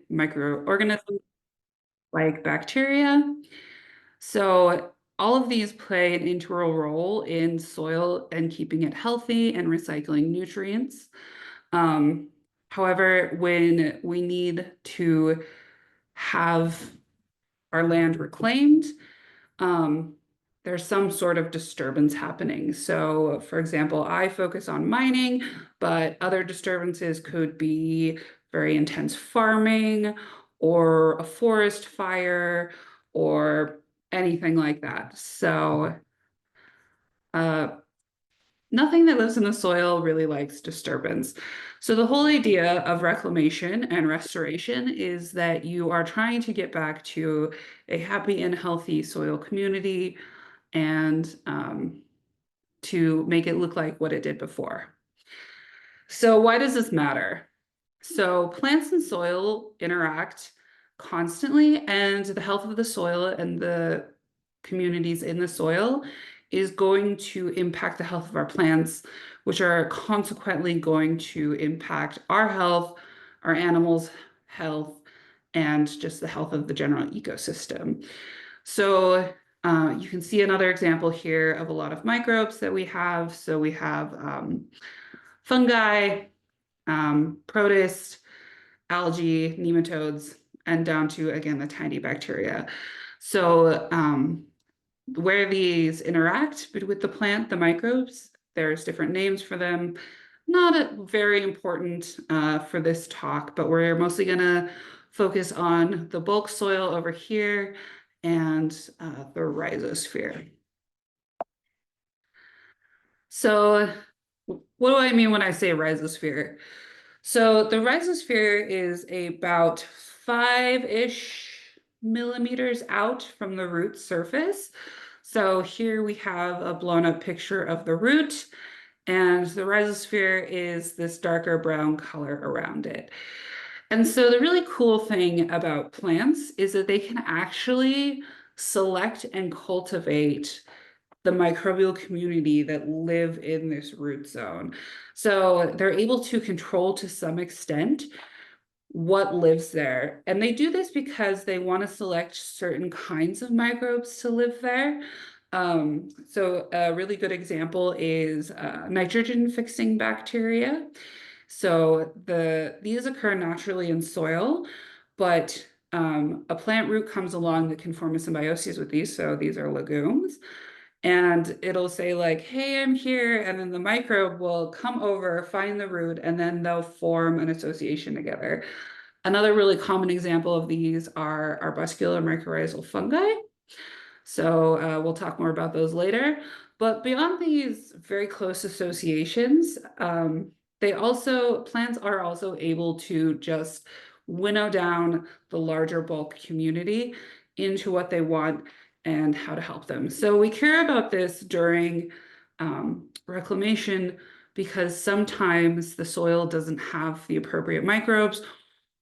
microorganisms like bacteria. So all of these play an integral role in soil and keeping it healthy and recycling nutrients. Um, However, when we need to have our land reclaimed, um, there's some sort of disturbance happening. So, for example, I focus on mining, but other disturbances could be very intense farming or a forest fire or anything like that. So, uh, nothing that lives in the soil really likes disturbance. So the whole idea of reclamation and restoration is that you are trying to get back to a happy and healthy soil community and to make it look like what it did before. So why does this matter? So plants and soil interact constantly, and the health of the soil and the communities in the soil is going to impact the health of our plants, which are consequently going to impact our health, our animals' health, and just the health of the general ecosystem. So you can see another example here of a lot of microbes that we have. So we have fungi, protists, algae, nematodes, and down to, again, the tiny bacteria. So where these interact with the plant, the microbes, there's different names for them. Not very important for this talk, but we're mostly going to focus on the bulk soil over here and the rhizosphere. So what do I mean when I say rhizosphere? So the rhizosphere is about 5-ish millimeters out from the root surface. So here we have a blown up picture of the root, and the rhizosphere is this darker brown color around it. And so the really cool thing about plants is that they can actually select and cultivate the microbial community that live in this root zone. So they're able to control to some extent what lives there. And they do this because they want to select certain kinds of microbes to live there. So a really good example is nitrogen fixing bacteria. So these occur naturally in soil, but a plant root comes along that can form a symbiosis with these. So these are legumes. And it'll say like, hey, I'm here. And then the microbe will come over, find the root, and then they'll form an association together. Another really common example of these are arbuscular mycorrhizal fungi. So we'll talk more about those later. But beyond these very close associations, plants are also able to just winnow down the larger bulk community into what they want and how to help them. So we care about this during reclamation because sometimes the soil doesn't have the appropriate microbes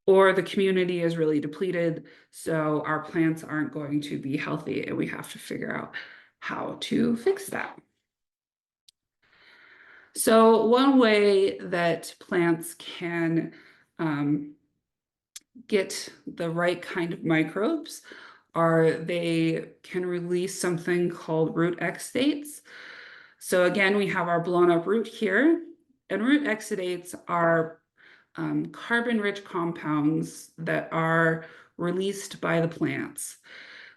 or the community is really depleted, so our plants aren't going to be healthy, and we have to figure out how to fix that. So one way that plants can get the right kind of microbes are they can release something called root exudates. So again, we have our blown up root here, and root exudates are carbon-rich compounds that are released by the plants.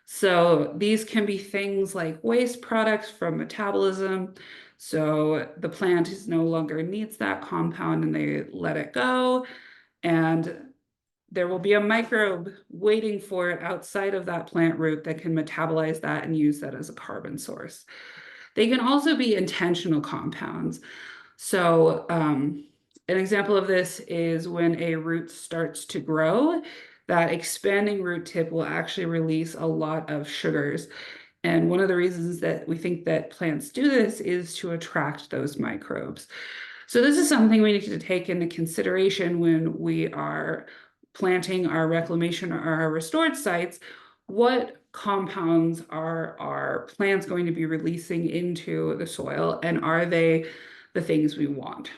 So these can be things like waste products from metabolism. So the plant no longer needs that compound and they let it go. And there will be a microbe waiting for it outside of that plant root that can metabolize that and use that as a carbon source. They can also be intentional compounds. So an example of this is when a root starts to grow, that expanding root tip will actually release a lot of sugars. And one of the reasons that we think that plants do this is to attract those microbes. So this is something we need to take into consideration when we are planting our reclamation or our restored sites. What compounds are our plants going to be releasing into the soil, and are they the things we want?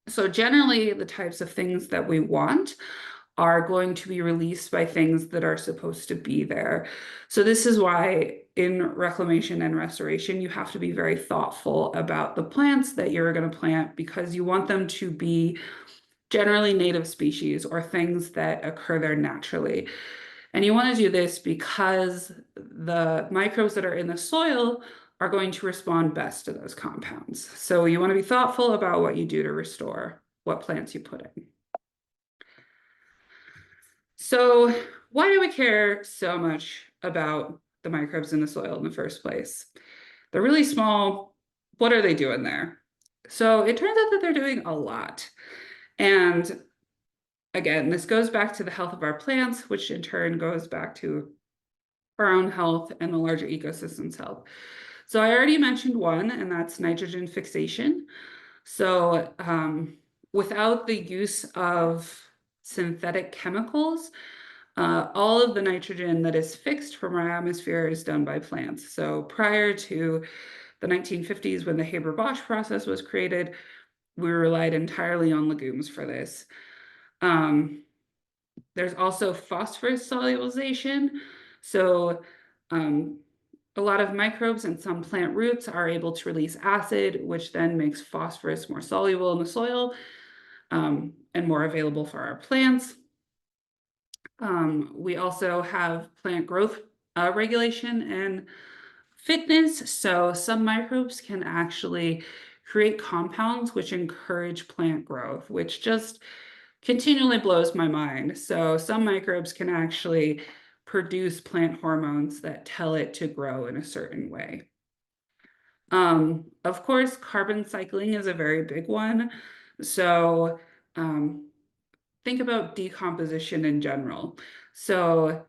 So generally, the types of things that we want are going to be released by things that are supposed to be there. So this is why in reclamation and restoration, you have to be very thoughtful about the plants that you're going to plant, because you want them to be generally native species or things that occur there naturally. And you want to do this because the microbes that are in the soil are going to respond best to those compounds. So you want to be thoughtful about what you do to restore what plants you put in. So why do we care so much about the microbes in the soil in the first place? They're really small. What are they doing there? So it turns out that they're doing a lot. And again, this goes back to the health of our plants, which in turn goes back to our own health and the larger ecosystem's health. So I already mentioned one, and that's nitrogen fixation. So without the use of synthetic chemicals, all of the nitrogen that is fixed from our atmosphere is done by plants. So prior to the 1950s, when the Haber-Bosch process was created, we relied entirely on legumes for this. There's also phosphorus solubilization. So a lot of microbes and some plant roots are able to release acid, which then makes phosphorus more soluble in the soil and more available for our plants. We also have plant growth regulation and fitness. So some microbes can actually create compounds which encourage plant growth, which just continually blows my mind. So some microbes can actually produce plant hormones that tell it to grow in a certain way. Of course, carbon cycling is a very big one. So think about decomposition in general. So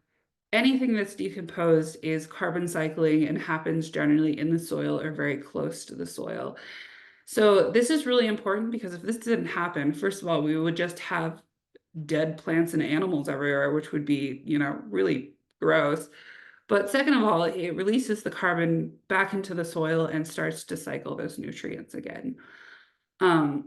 anything that's decomposed is carbon cycling and happens generally in the soil or very close to the soil. So this is really important, because if this didn't happen, first of all, we would just have dead plants and animals everywhere, which would be, really gross. But second of all, it releases the carbon back into the soil and starts to cycle those nutrients again. And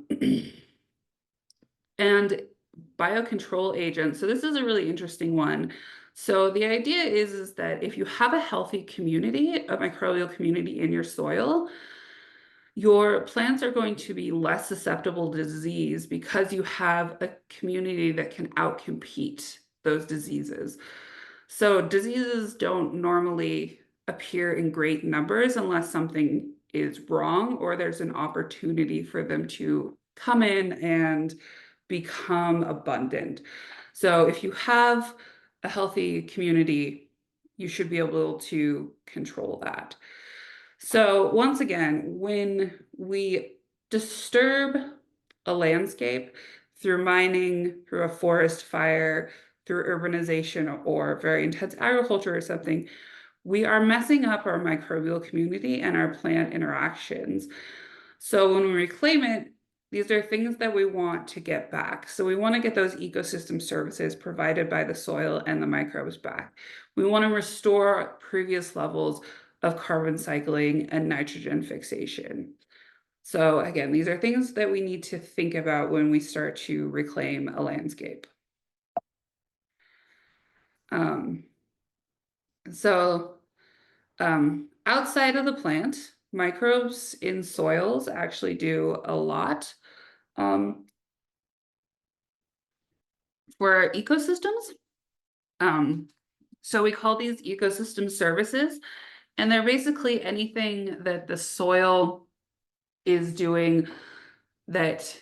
biocontrol agents. So this is a really interesting one. So the idea is that if you have a healthy community, a microbial community in your soil, your plants are going to be less susceptible to disease because you have a community that can outcompete those diseases. So diseases don't normally appear in great numbers unless something is wrong or there's an opportunity for them to come in and become abundant. So if you have a healthy community, you should be able to control that. So once again, when we disturb a landscape through mining, through a forest fire, through urbanization, or very intense agriculture or something, we are messing up our microbial community and our plant interactions. So when we reclaim it, these are things that we want to get back. So we want to get those ecosystem services provided by the soil and the microbes back. We want to restore previous levels of carbon cycling and nitrogen fixation. So again, these are things that we need to think about when we start to reclaim a landscape. Outside of the plant, microbes in soils actually do a lot for ecosystems. So we call these ecosystem services, and they're basically anything that the soil is doing that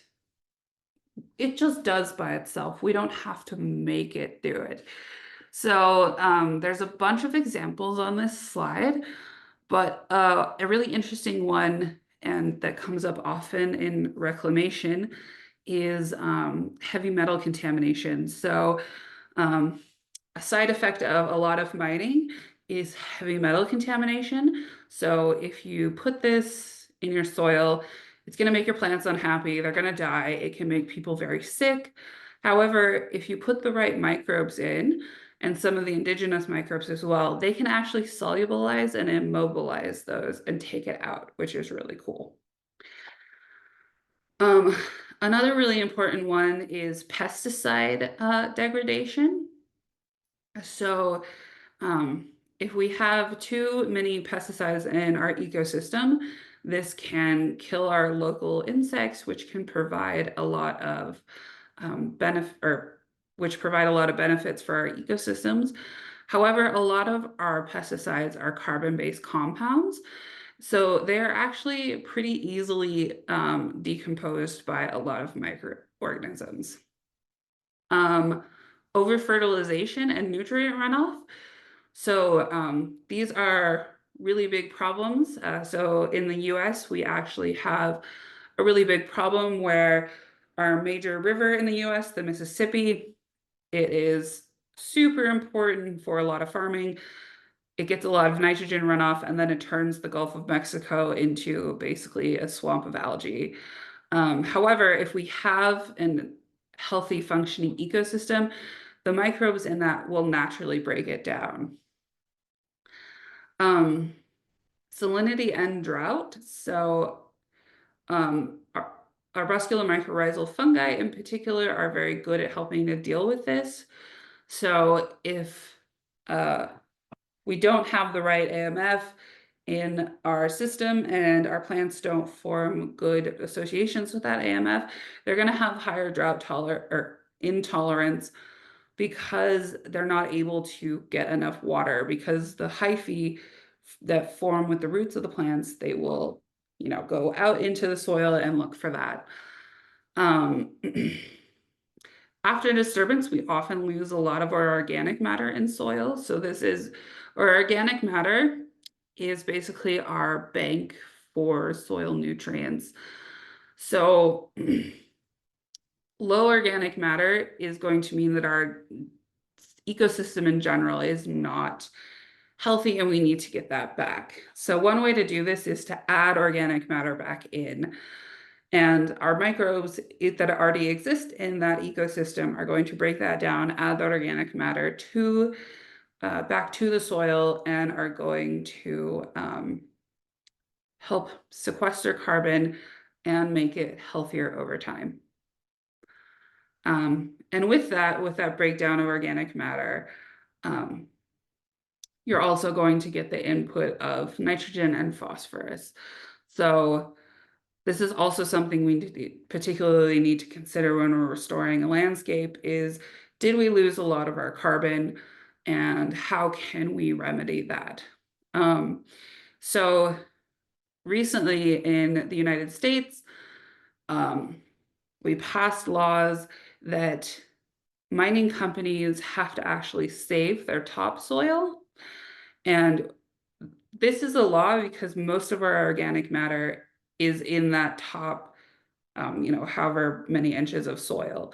it just does by itself. We don't have to make it do it. So there's a bunch of examples on this slide, but a really interesting one, and that comes up often in reclamation, is heavy metal contamination. So a side effect of a lot of mining is heavy metal contamination. So if you put this in your soil, it's going to make your plants unhappy. They're going to die. It can make people very sick. However, if you put the right microbes in, and some of the indigenous microbes as well, they can actually solubilize and immobilize those and take it out, which is really cool. Another really important one is pesticide degradation. So if we have too many pesticides in our ecosystem, this can kill our local insects, which can provide a lot of benefit or which provide a lot of benefits for our ecosystems. However, a lot of our pesticides are carbon-based compounds, so they're actually pretty easily decomposed by a lot of microorganisms. Um, Over-fertilization and nutrient runoff. So these are really big problems. So in the US, we actually have a really big problem where our major river in the US, the Mississippi, it is super important for a lot of farming. It gets a lot of nitrogen runoff, and then it turns the Gulf of Mexico into basically a swamp of algae. However, if we have a healthy functioning ecosystem, the microbes in that will naturally break it down. Um, Salinity and drought. So our arbuscular mycorrhizal fungi in particular are very good at helping to deal with this. So if we don't have the right AMF in our system and our plants don't form good associations with that AMF, they're going to have higher drought intolerance because they're not able to get enough water, because the hyphae that form with the roots of the plants, they will, go out into the soil and look for that. After disturbance, we often lose a lot of our organic matter in soil. So our organic matter is basically our bank for soil nutrients. So low organic matter is going to mean that our ecosystem in general is not healthy and we need to get that back. So one way to do this is to add organic matter back in. And our microbes that already exist in that ecosystem are going to break that down, add that organic matter back to the soil, and are going to help sequester carbon and make it healthier over time. And with that breakdown of organic matter, you're also going to get the input of nitrogen and phosphorus. So this is also something we particularly need to consider when we're restoring a landscape is, did we lose a lot of our carbon and how can we remedy that? So recently in the United States, we passed laws that mining companies have to actually save their topsoil. And this is a law because most of our organic matter is in that top, however many inches of soil.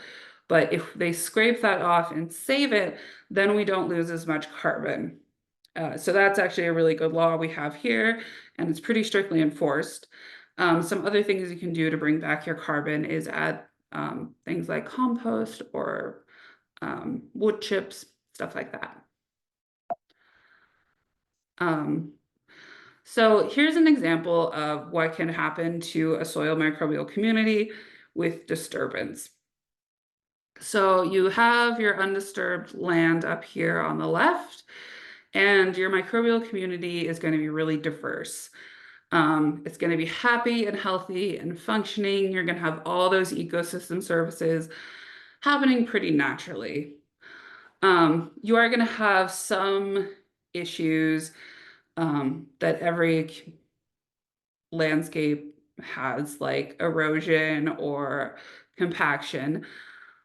But if they scrape that off and save it, then we don't lose as much carbon. So that's actually a really good law we have here, and it's pretty strictly enforced. Some other things you can do to bring back your carbon is add things like compost or wood chips, stuff like that. So here's an example of what can happen to a soil microbial community with disturbance. So you have your undisturbed land up here on the left, and your microbial community is going to be really diverse. It's going to be happy and healthy and functioning. You're going to have all those ecosystem services happening pretty naturally. You are going to have some issues that every landscape has, like erosion or compaction,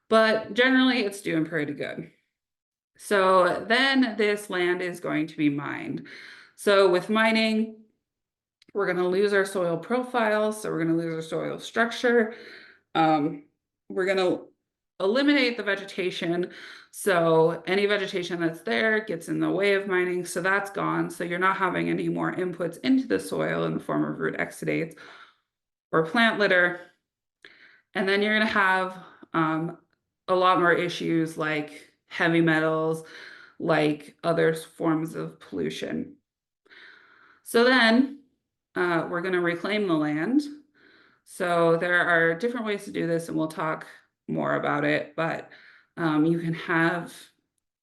but generally it's doing pretty good. So then this land is going to be mined. So with mining, we're going to lose our soil profile, so we're going to lose our soil structure. We're going to eliminate the vegetation. So any vegetation that's there gets in the way of mining, so that's gone. So you're not having any more inputs into the soil in the form of root exudates or plant litter. And then you're going to have a lot more issues like heavy metals, like other forms of pollution. So then we're going to reclaim the land. So there are different ways to do this, and we'll talk more about it, but you can have,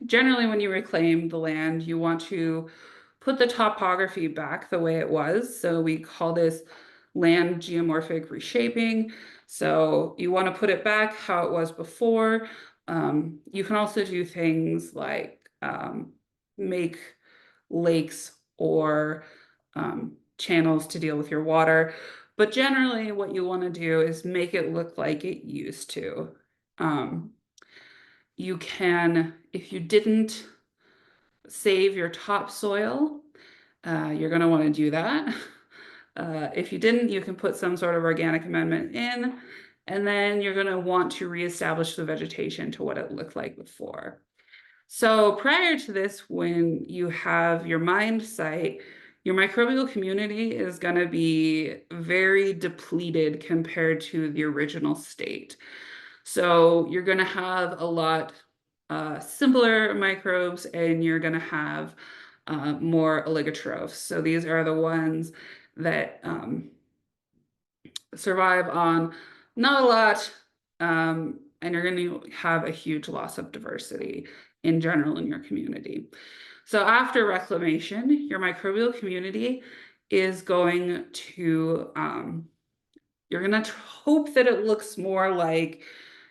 generally when you reclaim the land, you want to put the topography back the way it was. So we call this land geomorphic reshaping. So you want to put it back how it was before. You can also do things like make lakes or channels to deal with your water. But generally, what you want to do is make it look like it used to. Um, you can, if you didn't save your topsoil, you're going to want to do that. If you didn't, you can put some sort of organic amendment in, and then you're going to want to reestablish the vegetation to what it looked like before. So prior to this, when you have your mined site, your microbial community is going to be very depleted compared to the original state. So you're going to have a lot simpler microbes, and you're going to have more oligotrophs. So these are the ones that survive on not a lot, and you're going to have a huge loss of diversity in general in your community. So after reclamation, your microbial community is going to, you're going to hope that it looks more like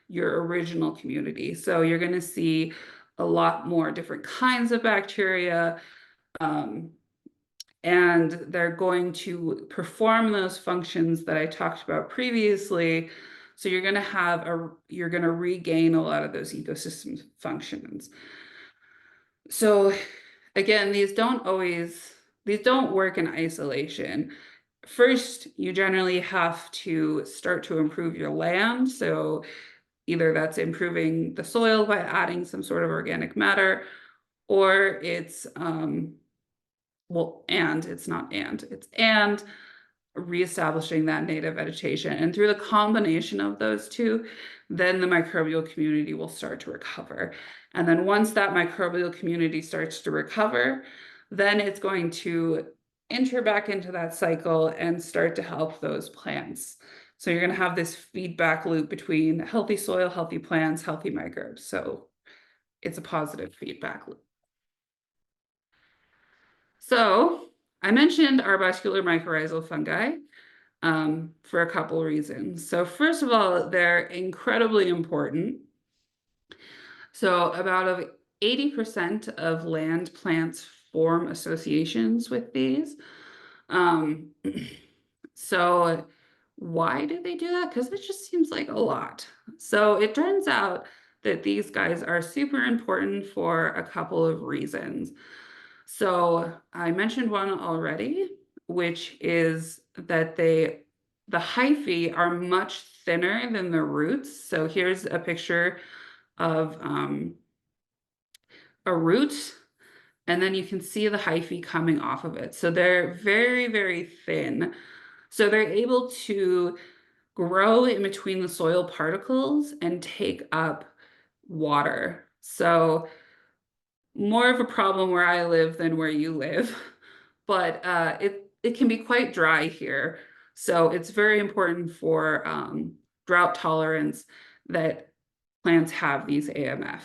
your original community. So you're going to see a lot more different kinds of bacteria, and they're going to perform those functions that I talked about previously. So you're going to have you're going to regain a lot of those ecosystem functions. So again, these don't work in isolation. First, you generally have to start to improve your land. So either that's improving the soil by adding some sort of organic matter, or it's reestablishing that native vegetation. And through the combination of those two, then the microbial community will start to recover. And then once that microbial community starts to recover, then it's going to enter back into that cycle and start to help those plants. So you're going to have this feedback loop between healthy soil, healthy plants, healthy microbes. So it's a positive feedback loop. So I mentioned arbuscular mycorrhizal fungi for a couple reasons. So first of all, they're incredibly important. So about 80% of land plants form associations with these. So why do they do that? Because it just seems like a lot. So it turns out that these guys are super important for a couple of reasons. So I mentioned one already, which is that the hyphae are much thinner than the roots. So here's a picture of a root, and then you can see the hyphae coming off of it. So they're very, very thin. So they're able to grow in between the soil particles and take up water. So more of a problem where I live than where you live, but it can be quite dry here. So it's very important for drought tolerance that plants have these AMF.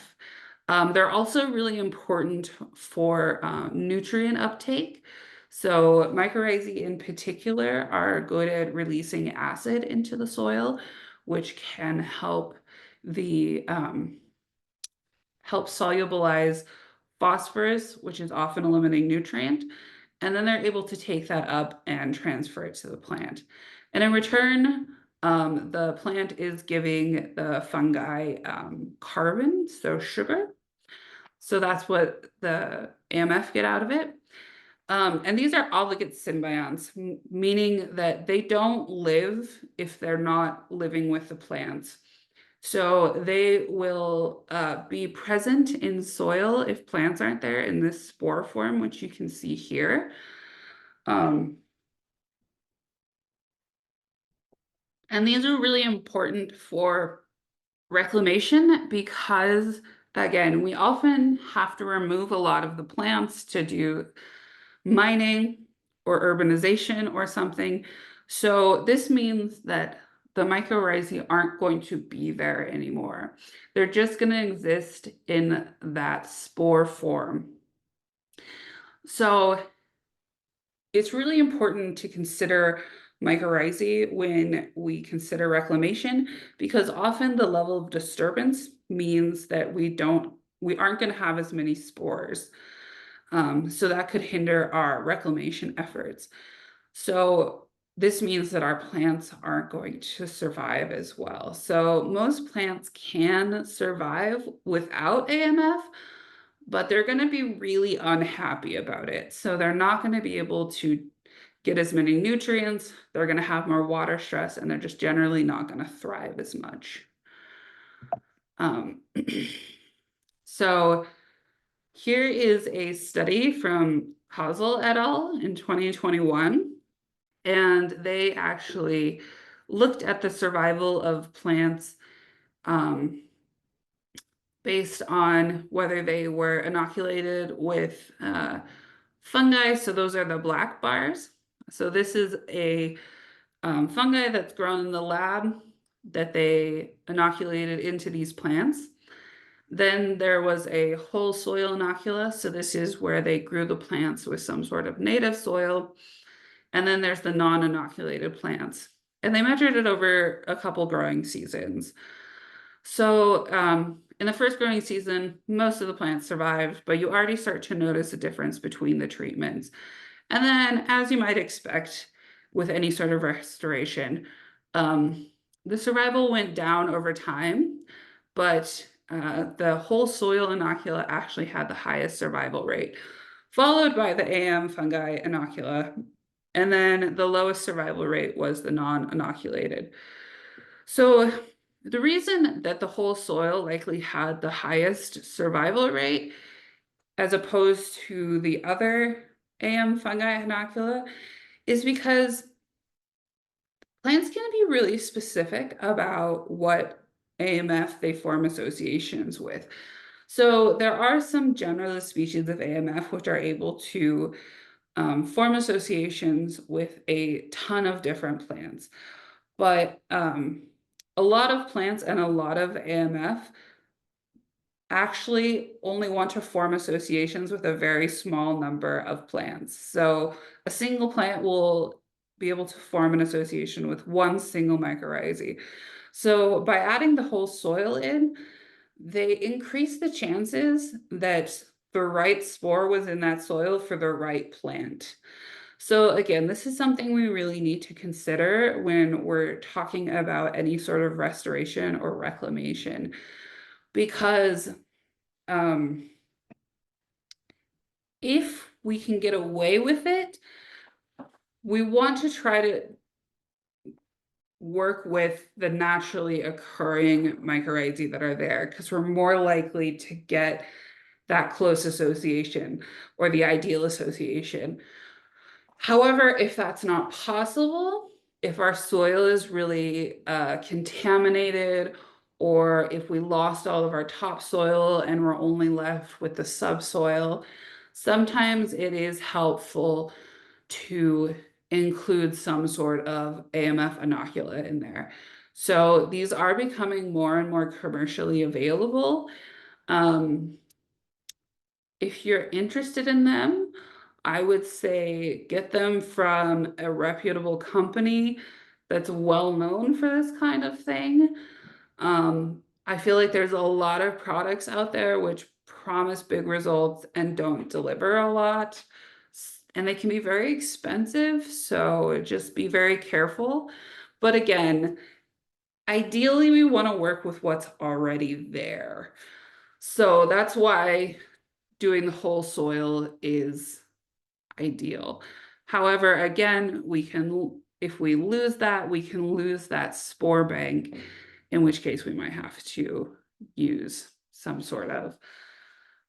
They're also really important for nutrient uptake. So mycorrhizae in particular are good at releasing acid into the soil, which can help the help solubilize phosphorus, which is often a limiting nutrient, and then they're able to take that up and transfer it to the plant. And in return, the plant is giving the fungi carbon, so sugar. So that's what the AMF get out of it. And these are obligate symbionts, meaning that they don't live if they're not living with the plants. So they will be present in soil if plants aren't there in this spore form, which you can see here. And these are really important for reclamation because, again, we often have to remove a lot of the plants to do mining or urbanization or something. So this means that the mycorrhizae aren't going to be there anymore. They're just going to exist in that spore form. So it's really important to consider mycorrhizae when we consider reclamation, because often the level of disturbance means that we aren't going to have as many spores. So that could hinder our reclamation efforts. So this means that our plants aren't going to survive as well. So most plants can survive without AMF, but they're going to be really unhappy about it. So they're not going to be able to get as many nutrients, they're going to have more water stress, and they're just generally not going to thrive as much. Um, so here is a study from Hazel et al. In 2021, and they actually looked at the survival of plants based on whether they were inoculated with fungi. So those are the black bars. So this is a fungi that's grown in the lab that they inoculated into these plants. Then there was a whole soil inocula. So this is where they grew the plants with some sort of native soil. And then there's the non-inoculated plants. And they measured it over a couple growing seasons. So in the first growing season, most of the plants survived, but you already start to notice a difference between the treatments. And then, as you might expect with any sort of restoration, the survival went down over time, but the whole soil inocula actually had the highest survival rate, followed by the AM fungi inocula. And then the lowest survival rate was the non-inoculated. So the reason that the whole soil likely had the highest survival rate as opposed to the other AM fungi inocula is because plants can be really specific about what AMF they form associations with. So there are some generalist species of AMF which are able to form associations with a ton of different plants. But a lot of plants and a lot of AMF actually only want to form associations with a very small number of plants. So a single plant will be able to form an association with one single mycorrhizae. So by adding the whole soil in, they increase the chances that the right spore was in that soil for the right plant. So again, this is something we really need to consider when we're talking about any sort of restoration or reclamation, because if we can get away with it, we want to try to work with the naturally occurring mycorrhizae that are there, because we're more likely to get that close association or the ideal association. However, if that's not possible, if our soil is really contaminated, or if we lost all of our topsoil and we're only left with the subsoil, sometimes it is helpful to include some sort of AMF inocula in there. So these are becoming more and more commercially available. If you're interested in them, I would say get them from a reputable company that's well known for this kind of thing. I feel like there's a lot of products out there which promise big results and don't deliver a lot. And they can be very expensive, so just be very careful. But again, ideally, we want to work with what's already there. So that's why doing the whole soil is ideal. However, again, if we lose that, we can lose that spore bank, in which case we might have to use some sort of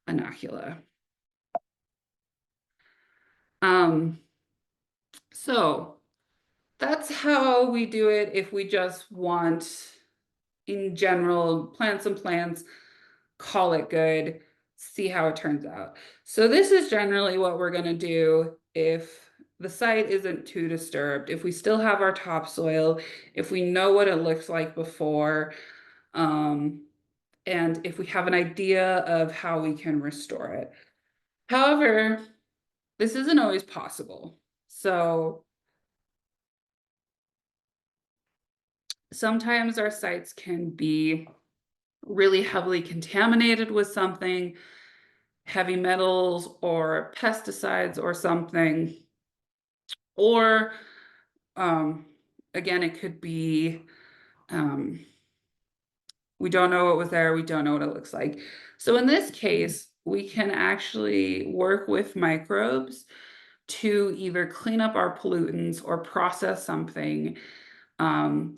inocula. So that's how we do it if we just want, in general, plant some plants, call it good, see how it turns out. So this is generally what we're going to do if the site isn't too disturbed, if we still have our topsoil, if we know what it looks like before, and if we have an idea of how we can restore it. However, this isn't always possible. So sometimes our sites can be really heavily contaminated with something, heavy metals or pesticides or something, or again, it could be we don't know what was there, we don't know what it looks like. So in this case, we can actually work with microbes to either clean up our pollutants or process something.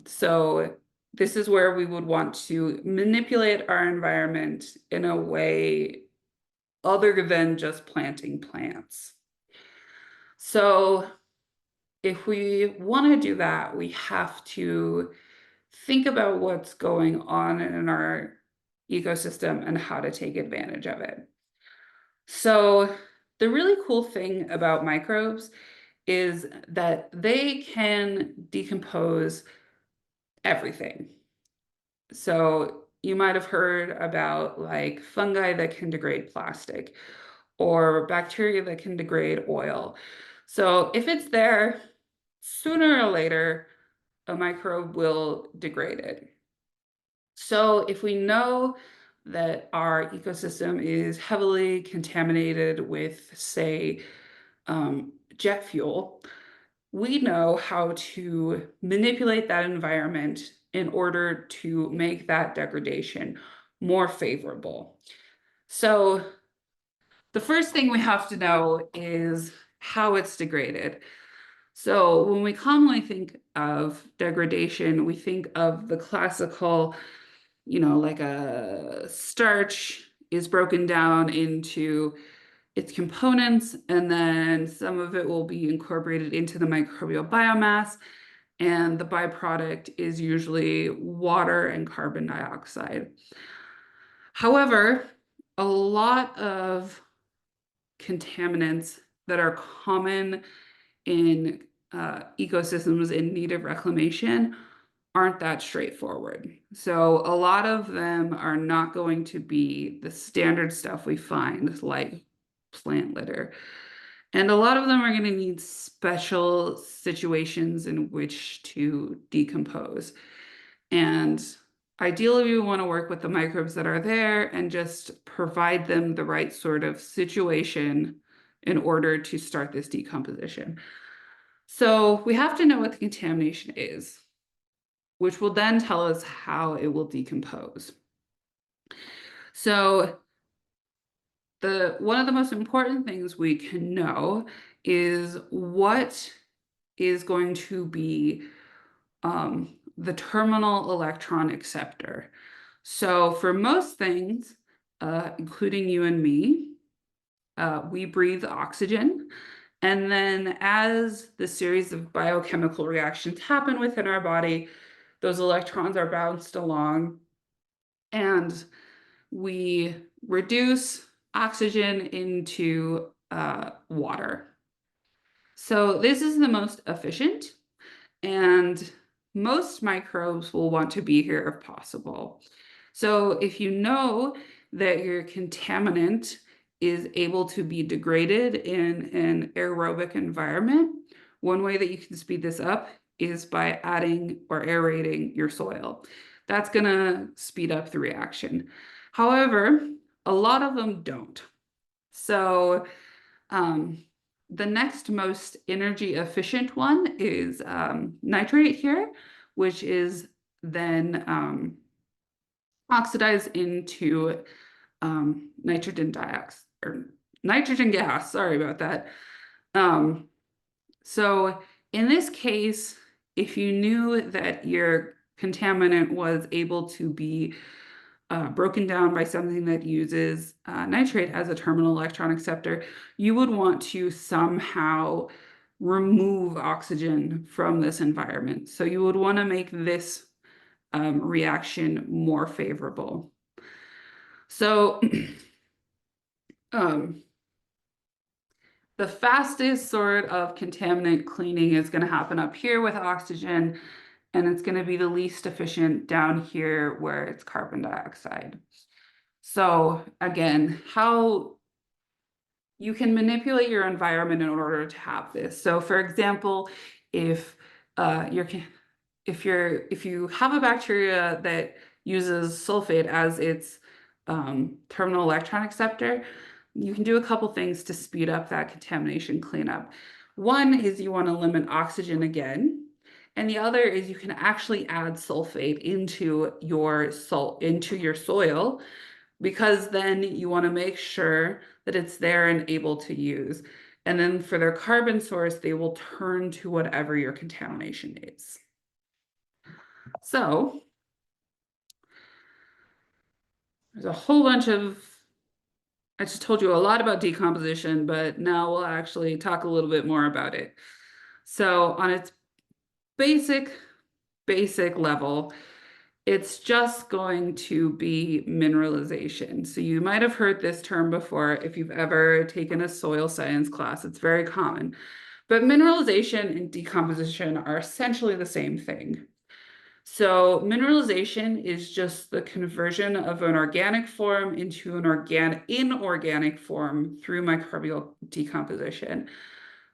So this is where we would want to manipulate our environment in a way other than just planting plants. So if we want to do that, we have to think about what's going on in our ecosystem and how to take advantage of it. So the really cool thing about microbes is that they can decompose everything. So you might have heard about like fungi that can degrade plastic or bacteria that can degrade oil. So if it's there, sooner or later, a microbe will degrade it. So if we know that our ecosystem is heavily contaminated with, say, jet fuel, we know how to manipulate that environment in order to make that degradation more favorable. So the first thing we have to know is how it's degraded. So when we commonly think of degradation, we think of the classical, like a starch is broken down into its components, and then some of it will be incorporated into the microbial biomass, and the byproduct is usually water and carbon dioxide. However, a lot of contaminants that are common in ecosystems in need of reclamation aren't that straightforward. So a lot of them are not going to be the standard stuff we find, like plant litter. And a lot of them are going to need special situations in which to decompose. And ideally, we want to work with the microbes that are there and just provide them the right sort of situation in order to start this decomposition. So we have to know what the contamination is, which will then tell us how it will decompose. So one of the most important things we can know is what is going to be the terminal electron acceptor. So for most things, including you and me, we breathe oxygen. And then as the series of biochemical reactions happen within our body, those electrons are bounced along and we reduce oxygen into water. So this is the most efficient, and most microbes will want to be here if possible. So if you know that your contaminant is able to be degraded in an aerobic environment, one way that you can speed this up is by adding or aerating your soil. That's going to speed up the reaction. However, a lot of them don't. So the next most energy efficient one is nitrate here, which is then oxidized into nitrogen dioxide or nitrogen gas. Sorry about that. So in this case, if you knew that your contaminant was able to be broken down by something that uses nitrate as a terminal electron acceptor, you would want to somehow remove oxygen from this environment. So you would want to make this reaction more favorable. So the the fastest sort of contaminant cleaning is going to happen up here with oxygen, and it's going to be the least efficient down here where it's carbon dioxide. So again, how you can manipulate your environment in order to have this. So for example, if if you have a bacteria that uses sulfate as its terminal electron acceptor, you can do a couple things to speed up that contamination cleanup. One is you want to limit oxygen again, and the other is you can actually add sulfate into your soil, because then you want to make sure that it's there and able to use. And then for their carbon source, they will turn to whatever your contamination is. So there's a whole bunch of, I just told you a lot about decomposition, but now we'll actually talk a little bit more about it. So on its basic level, it's just going to be mineralization. So you might have heard this term before if you've ever taken a soil science class. It's very common. But mineralization and decomposition are essentially the same thing. So mineralization is just the conversion of an organic form into an inorganic form through microbial decomposition.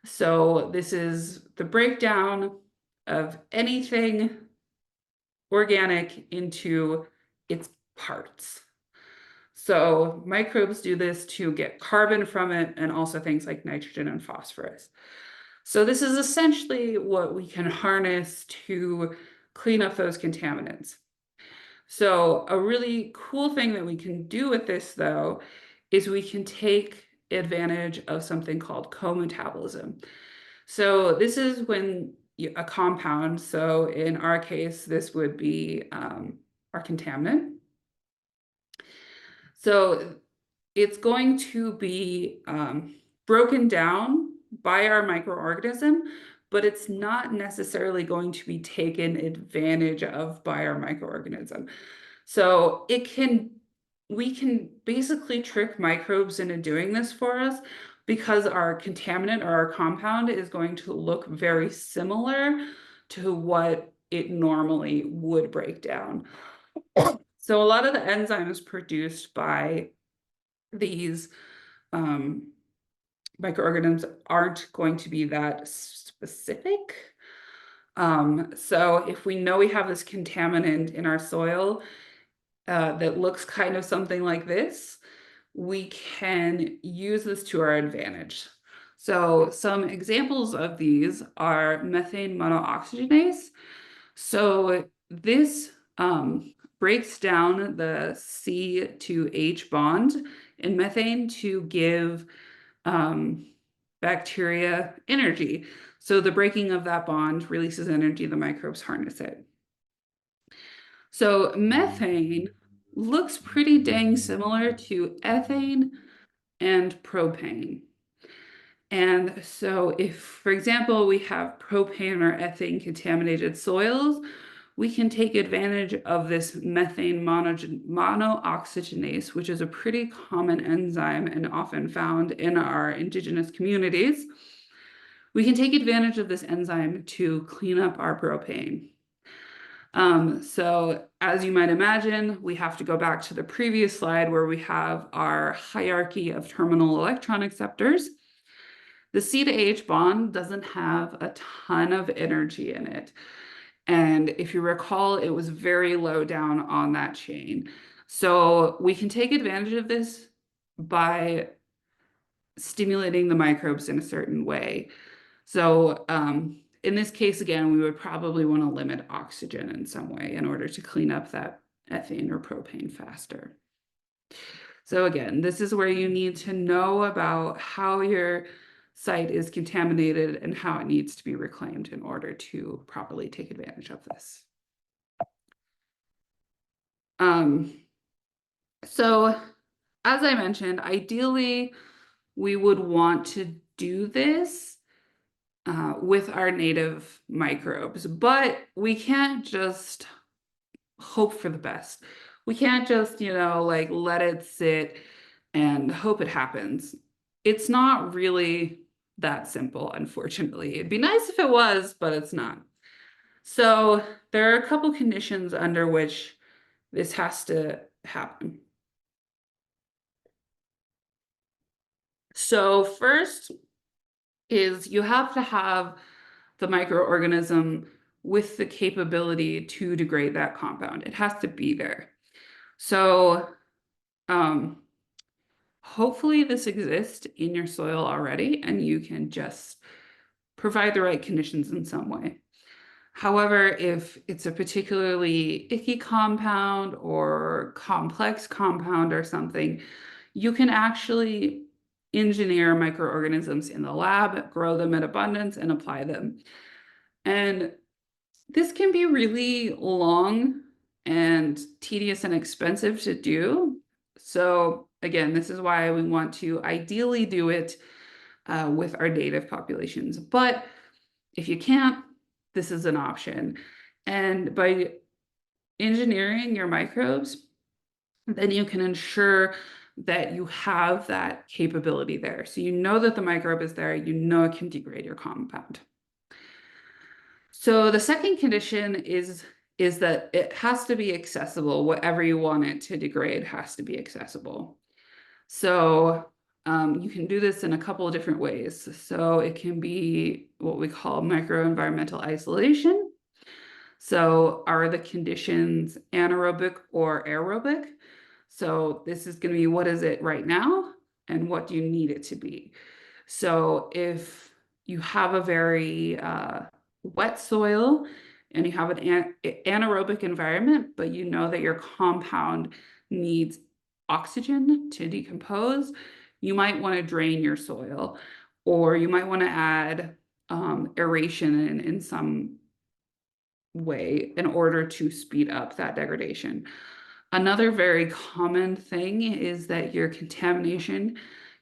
So this is the breakdown of anything organic into its parts. So microbes do this to get carbon from it and also things like nitrogen and phosphorus. So this is essentially what we can harness to clean up those contaminants. So a really cool thing that we can do with this, though, is we can take advantage of something called co-metabolism. So this is when a compound, so in our case, this would be our contaminant. So it's going to be broken down by our microorganism, but it's not necessarily going to be taken advantage of by our microorganism. So we can basically trick microbes into doing this for us, because our contaminant or our compound is going to look very similar to what it normally would break down. So a lot of the enzymes produced by these microorganisms aren't going to be that specific. So if we know we have this contaminant in our soil that looks kind of something like this, we can use this to our advantage. So some examples of these are methane monooxygenase. So this breaks down the C to H bond in methane to give bacteria energy. So the breaking of that bond releases energy, the microbes harness it. So methane looks pretty dang similar to ethane and propane. And so if, for example, we have propane or ethane contaminated soils, we can take advantage of this methane monooxygenase, which is a pretty common enzyme and often found in our indigenous communities. We can take advantage of this enzyme to clean up our propane. So as you might imagine, we have to go back to the previous slide where we have our hierarchy of terminal electron acceptors. The C to H bond doesn't have a ton of energy in it. And if you recall, it was very low down on that chain. So we can take advantage of this by stimulating the microbes in a certain way. So in this case, again, we would probably want to limit oxygen in some way in order to clean up that ethane or propane faster. So again, this is where you need to know about how your site is contaminated and how it needs to be reclaimed in order to properly take advantage of this. So as I mentioned, ideally, we would want to do this with our native microbes, but we can't just hope for the best. We can't just, like let it sit and hope it happens. It's not really that simple, unfortunately. It'd be nice if it was, but it's not. So there are a couple conditions under which this has to happen. So first is you have to have the microorganism with the capability to degrade that compound. It has to be there. So hopefully this exists in your soil already, and you can just provide the right conditions in some way. However, if it's a particularly icky compound or complex compound or something, you can actually engineer microorganisms in the lab, grow them in abundance, and apply them. And this can be really long and tedious and expensive to do. So again, this is why we want to ideally do it with our native populations. But if you can't, this is an option. And by engineering your microbes, then you can ensure that you have that capability there. So you know that the microbe is there, you know it can degrade your compound. So the second condition is that it has to be accessible. Whatever you want it to degrade has to be accessible. So you can do this in a couple of different ways. So it can be what we call microenvironmental isolation. So are the conditions anaerobic or aerobic? So this is going to be what is it right now and what do you need it to be? So if you have a very wet soil and you have an anaerobic environment, but you know that your compound needs oxygen to decompose, you might want to drain your soil, or you might want to add aeration in some way in order to speed up that degradation. Another very common thing is that your contamination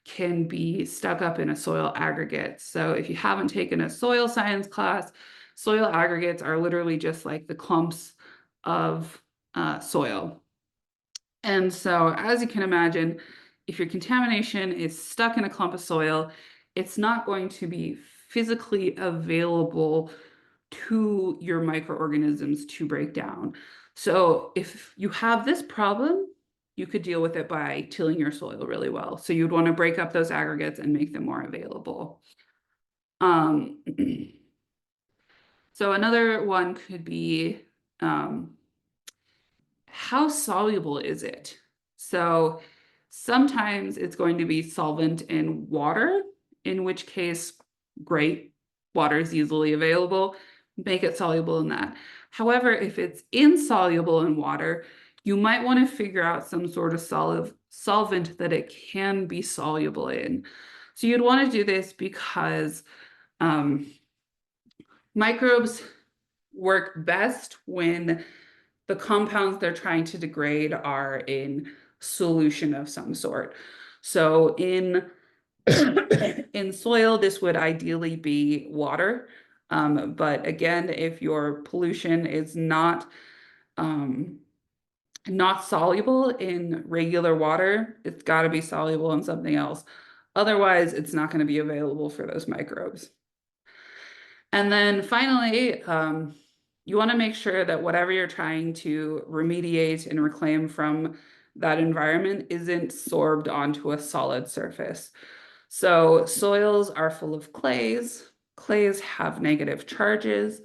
can be stuck up in a soil aggregate. So if you haven't taken a soil science class, soil aggregates are literally just like the clumps of soil. And so as you can imagine, if your contamination is stuck in a clump of soil, it's not going to be physically available to your microorganisms to break down. So if you have this problem, you could deal with it by tilling your soil really well. So you'd want to break up those aggregates and make them more available. So another one could be how soluble is it? So sometimes it's going to be solvent in water, in which case, great, water is easily available, make it soluble in that. However, if it's insoluble in water, you might want to figure out some sort of solvent that it can be soluble in. So you'd want to do this because microbes work best when the compounds they're trying to degrade are in solution of some sort. So in soil, this would ideally be water. But again, if your pollution is not soluble in regular water, it's got to be soluble in something else. Otherwise, it's not going to be available for those microbes. And then finally, you want to make sure that whatever you're trying to remediate and reclaim from that environment isn't sorbed onto a solid surface. So soils are full of clays. Clays have negative charges.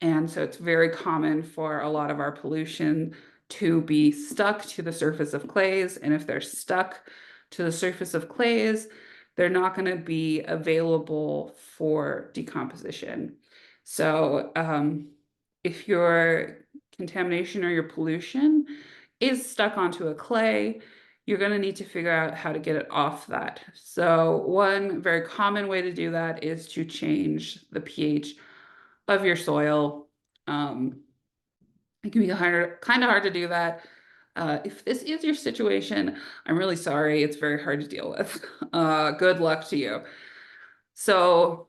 And so it's very common for a lot of our pollution to be stuck to the surface of clays. And if they're stuck to the surface of clays, they're not going to be available for decomposition. So if your contamination or your pollution is stuck onto a clay, you're going to need to figure out how to get it off that. So one very common way to do that is to change the pH of your soil. It can be kind of hard to do that. If this is your situation, I'm really sorry. It's very hard to deal with. Good luck to you. So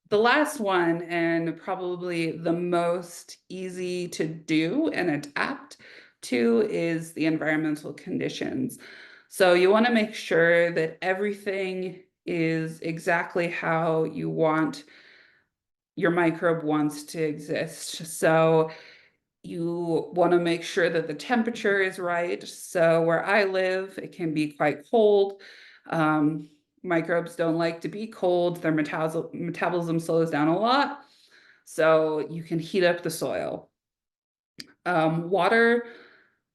the last one, and probably the most easy to do and adapt to, is the environmental conditions. So you want to make sure that everything is exactly how you want your microbe wants to exist. So you want to make sure that the temperature is right. So where I live, it can be quite cold. Microbes don't like to be cold. Their metabolism slows down a lot. So you can heat up the soil. Water,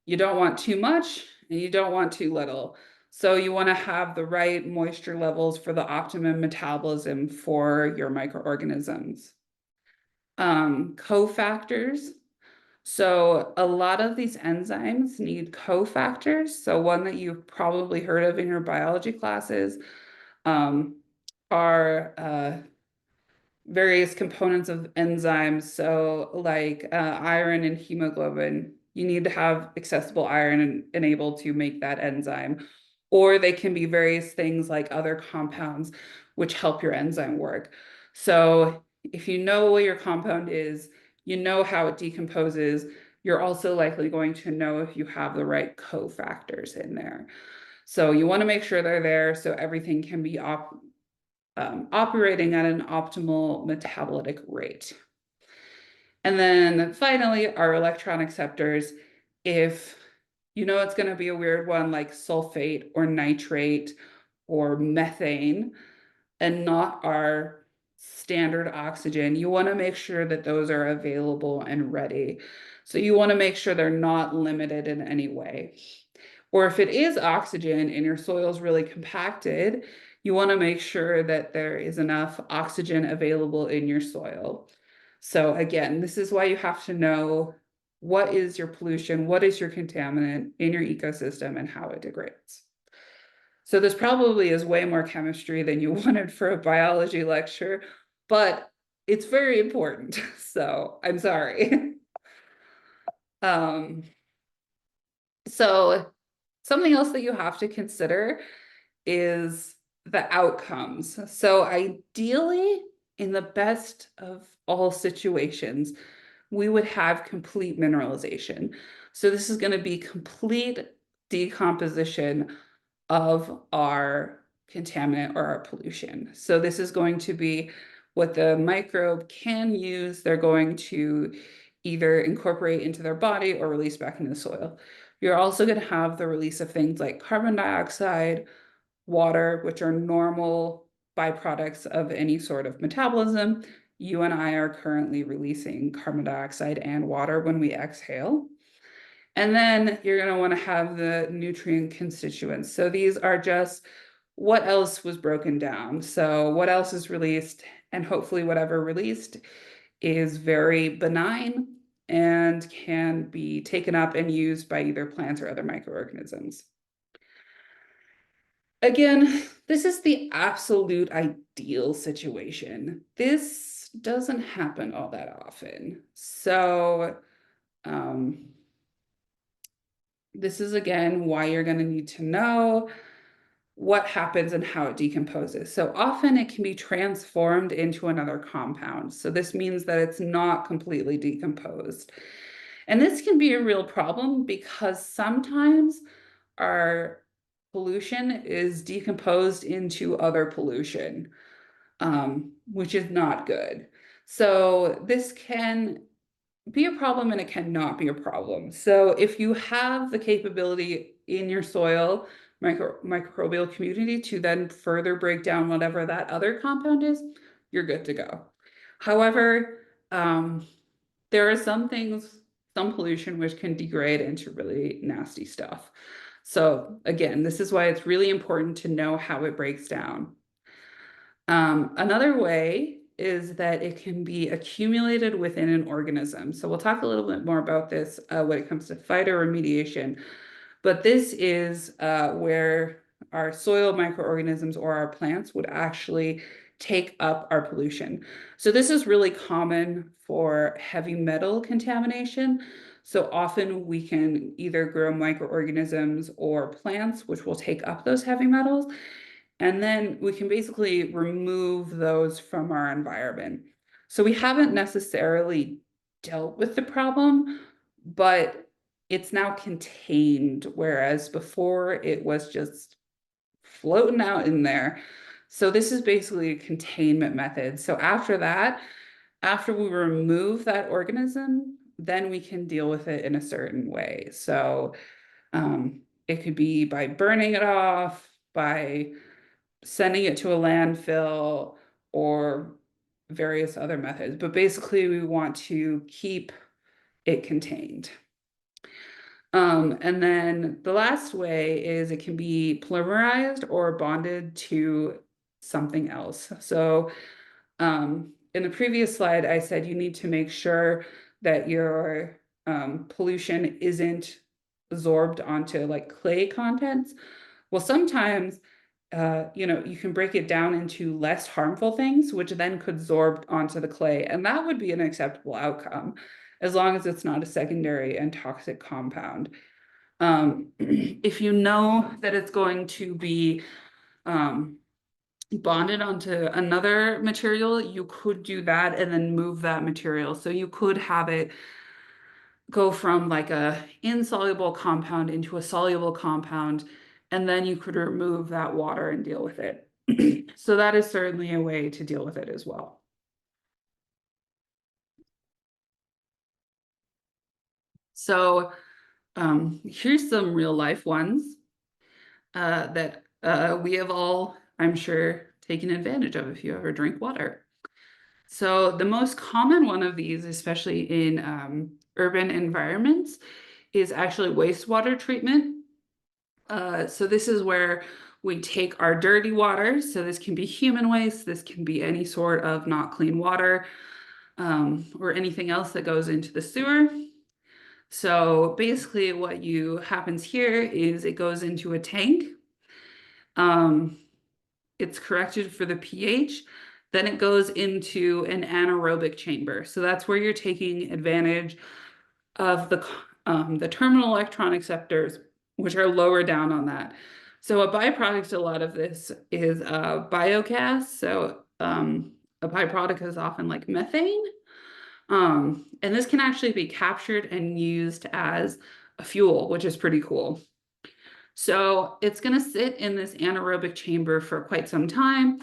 you don't want too much and you don't want too little. So you want to have the right moisture levels for the optimum metabolism for your microorganisms. Cofactors. So a lot of these enzymes need cofactors. So one that you've probably heard of in your biology classes um, are various components of enzymes. So like iron and hemoglobin, you need to have accessible iron and able to make that enzyme. Or they can be various things like other compounds which help your enzyme work. So if you know what your compound is, you know how it decomposes, you're also likely going to know if you have the right cofactors in there. So you want to make sure they're there so everything can be operating at an optimal metabolitic rate. And then finally, our electron acceptors, if you know it's going to be a weird one like sulfate or nitrate or methane and not our standard oxygen, you want to make sure that those are available and ready. So you want to make sure they're not limited in any way. Or if it is oxygen and your soil is really compacted, you want to make sure that there is enough oxygen available in your soil. So again, this is why you have to know what is your pollution, what is your contaminant in your ecosystem, and how it degrades. So this probably is way more chemistry than you wanted for a biology lecture, but it's very important. So I'm sorry. um, so something else that you have to consider is the outcomes. So ideally, in the best of all situations, we would have complete mineralization. So this is going to be complete decomposition of our contaminant or our pollution. So this is going to be what the microbe can use. They're going to either incorporate into their body or release back into the soil. You're also going to have the release of things like carbon dioxide, water, which are normal byproducts of any sort of metabolism. You and I are currently releasing carbon dioxide and water when we exhale. And then you're going to want to have the nutrient constituents. So these are just what else was broken down. So what else is released, and hopefully whatever released is very benign and can be taken up and used by either plants or other microorganisms. Again, this is the absolute ideal situation. This doesn't happen all that often. So this is again why you're going to need to know what happens and how it decomposes. So often it can be transformed into another compound. So this means that it's not completely decomposed. And this can be a real problem because sometimes our pollution is decomposed into other pollution, which is not good. So this can be a problem and it cannot be a problem. So if you have the capability in your soil, microbial community to then further break down whatever that other compound is, you're good to go. However, there are some things, some pollution, which can degrade into really nasty stuff. So again, this is why it's really important to know how it breaks down. Another way is that it can be accumulated within an organism. So we'll talk a little bit more about this when it comes to phytoremediation, but this is where our soil microorganisms or our plants would actually take up our pollution. So this is really common for heavy metal contamination. So often we can either grow microorganisms or plants which will take up those heavy metals. And then we can basically remove those from our environment. So we haven't necessarily dealt with the problem, but it's now contained, whereas before it was just floating out in there. So this is basically a containment method. So after that, after we remove that organism, then we can deal with it in a certain way. So it could be by burning it off, by sending it to a landfill, or various other methods. But basically, we want to keep it contained. And then the last way is it can be polymerized or bonded to something else. So in the previous slide, I said you need to make sure that your pollution isn't absorbed onto like clay contents. Well, sometimes, you can break it down into less harmful things, which then could absorb onto the clay. And that would be an acceptable outcome, as long as it's not a secondary and toxic compound. If you know that it's going to be bonded onto another material, you could do that and then move that material. So you could have it go from like a insoluble compound into a soluble compound, and then you could remove that water and deal with it. So that is certainly a way to deal with it as well. So here's some real life ones that we have all, I'm sure, taken advantage of if you ever drink water. So the most common one of these, especially in urban environments, is actually wastewater treatment. So this is where we take our dirty water. So this can be human waste, this can be any sort of not clean water, or anything else that goes into the sewer. So basically what happens here is it goes into a tank. It's corrected for the pH. Then it goes into an anaerobic chamber. So that's where you're taking advantage of the terminal electron acceptors, which are lower down on that. So a byproduct, a lot of this is biogas. So a byproduct is often like methane. And this can actually be captured and used as a fuel, which is pretty cool. So it's going to sit in this anaerobic chamber for quite some time.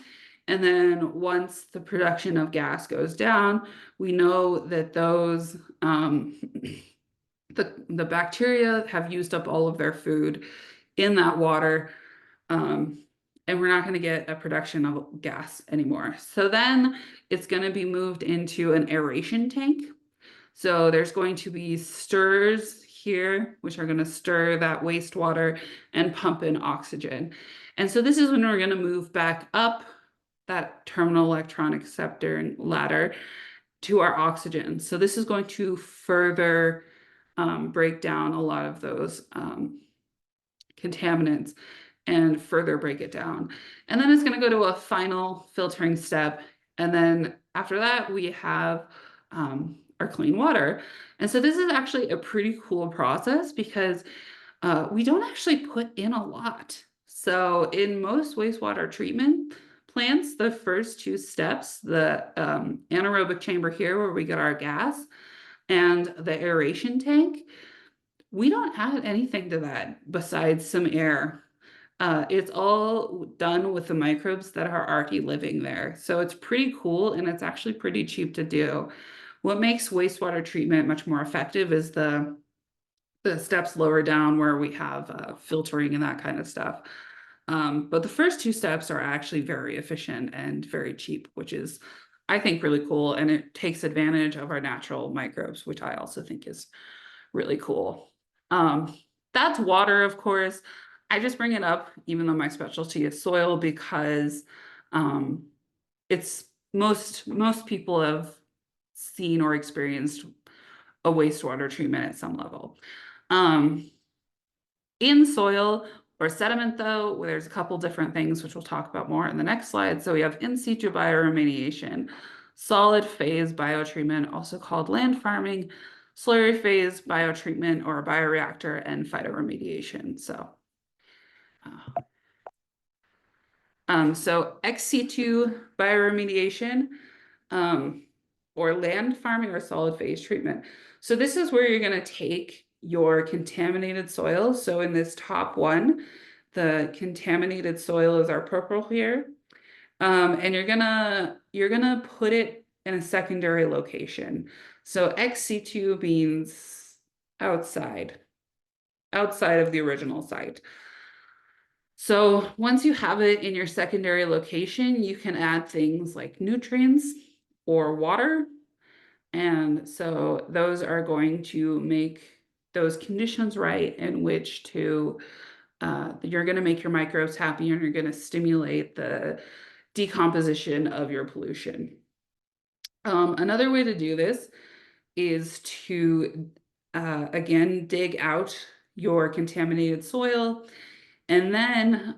And then once the production of gas goes down, we know that those the bacteria have used up all of their food in that water, and we're not going to get a production of gas anymore. So then it's going to be moved into an aeration tank. So there's going to be stirrers here, which are going to stir that wastewater and pump in oxygen. And so this is when we're going to move back up that terminal electron acceptor and ladder to our oxygen. So this is going to further break down a lot of those contaminants and further break it down. And then it's going to go to a final filtering step. And then after that, we have our clean water. And so this is actually a pretty cool process because we don't actually put in a lot. So in most wastewater treatment plants, the first two steps, the anaerobic chamber here where we get our gas, and the aeration tank, we don't add anything to that besides some air. It's all done with the microbes that are already living there. So it's pretty cool and it's actually pretty cheap to do. What makes wastewater treatment much more effective is the steps lower down where we have filtering and that kind of stuff. But the first two steps are actually very efficient and very cheap, which is, I think, really cool. And it takes advantage of our natural microbes, which I also think is really cool. That's water, of course. I just bring it up, even though my specialty is soil, because it's most people have seen or experienced a wastewater treatment at some level. In soil or sediment, though, where there's a couple different things, which we'll talk about more in the next slide. So we have in situ bioremediation, solid phase biotreatment, also called land farming, slurry phase biotreatment or bioreactor, and phytoremediation. So ex situ bioremediation, or land farming or solid phase treatment. So this is where you're going to take your contaminated soil. So in this top one, the contaminated soil is our purple here. And you're gonna put it in a secondary location. So ex situ means outside, outside of the original site. So once you have it in your secondary location, you can add things like nutrients or water. And so those are going to make those conditions right in which to you're going to make your microbes happy and you're going to stimulate the decomposition of your pollution. Another way to do this is to, again, dig out your contaminated soil, and then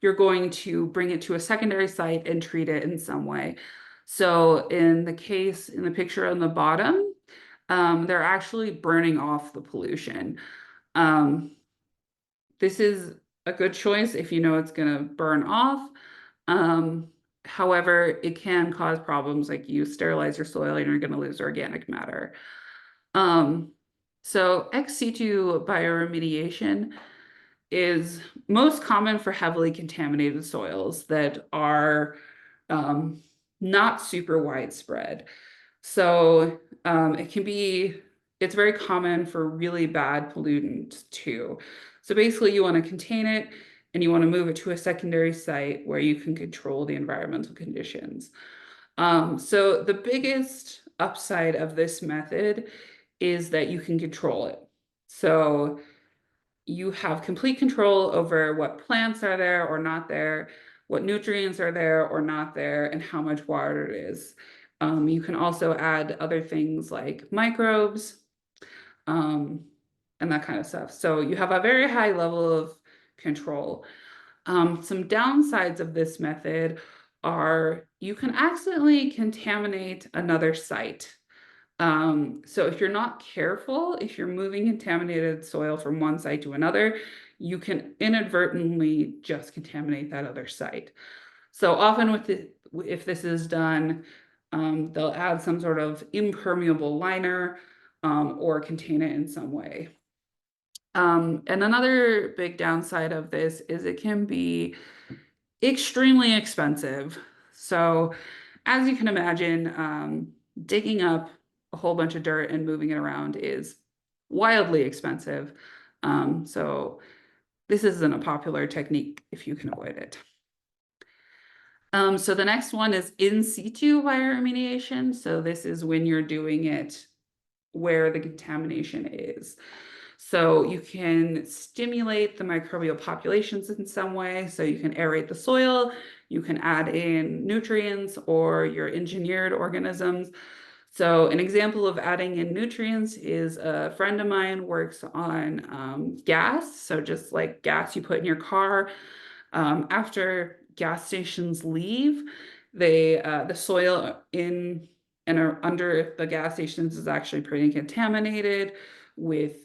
you're going to bring it to a secondary site and treat it in some way. So in the picture on the bottom, they're actually burning off the pollution. Um, this is a good choice if you know it's going to burn off. Um, However, it can cause problems like you sterilize your soil and you're going to lose organic matter. Um, so ex situ bioremediation is most common for heavily contaminated soils that are um, not super widespread. So it's very common for really bad pollutants too. So basically, you want to contain it and you want to move it to a secondary site where you can control the environmental conditions. So the biggest upside of this method is that you can control it. So you have complete control over what plants are there or not there, what nutrients are there or not there, and how much water it is. You can also add other things like microbes, um, and that kind of stuff. So you have a very high level of control. Some downsides of this method are you can accidentally contaminate another site. So if you're not careful, if you're moving contaminated soil from one site to another, you can inadvertently just contaminate that other site. So often if this is done, they'll add some sort of impermeable liner, or contain it in some way. And another big downside of this is it can be extremely expensive. So as you can imagine, digging up a whole bunch of dirt and moving it around is wildly expensive. So this isn't a popular technique if you can avoid it. So the next one is in situ bioremediation. So this is when you're doing it where the contamination is. So you can stimulate the microbial populations in some way. So you can aerate the soil, you can add in nutrients or your engineered organisms. So an example of adding in nutrients is a friend of mine works on gas. So just like gas you put in your car, after gas stations leave, the soil in and under the gas stations is actually pretty contaminated with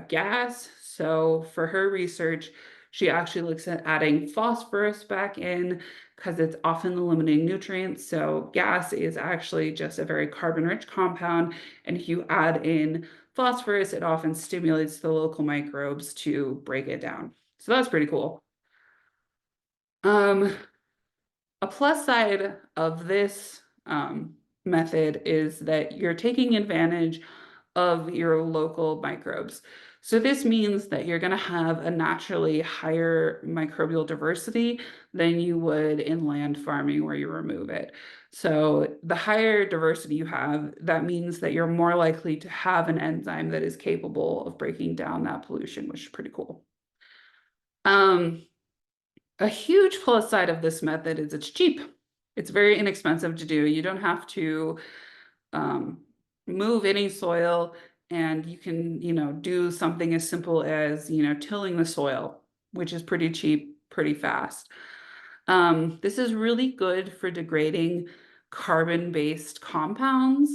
gas. So for her research, she actually looks at adding phosphorus back in because it's often the limiting nutrient. So gas is actually just a very carbon-rich compound, and if you add in phosphorus, it often stimulates the local microbes to break it down. So that's pretty cool. Um, a plus side of this method is that you're taking advantage of your local microbes. So this means that you're going to have a naturally higher microbial diversity than you would in land farming where you remove it. So the higher diversity you have, that means that you're more likely to have an enzyme that is capable of breaking down that pollution, which is pretty cool. A huge plus side of this method is it's cheap. It's very inexpensive to do. You don't have to um, move any soil, and you can, do something as simple as, tilling the soil, which is pretty cheap, pretty fast. This is really good for degrading carbon-based compounds.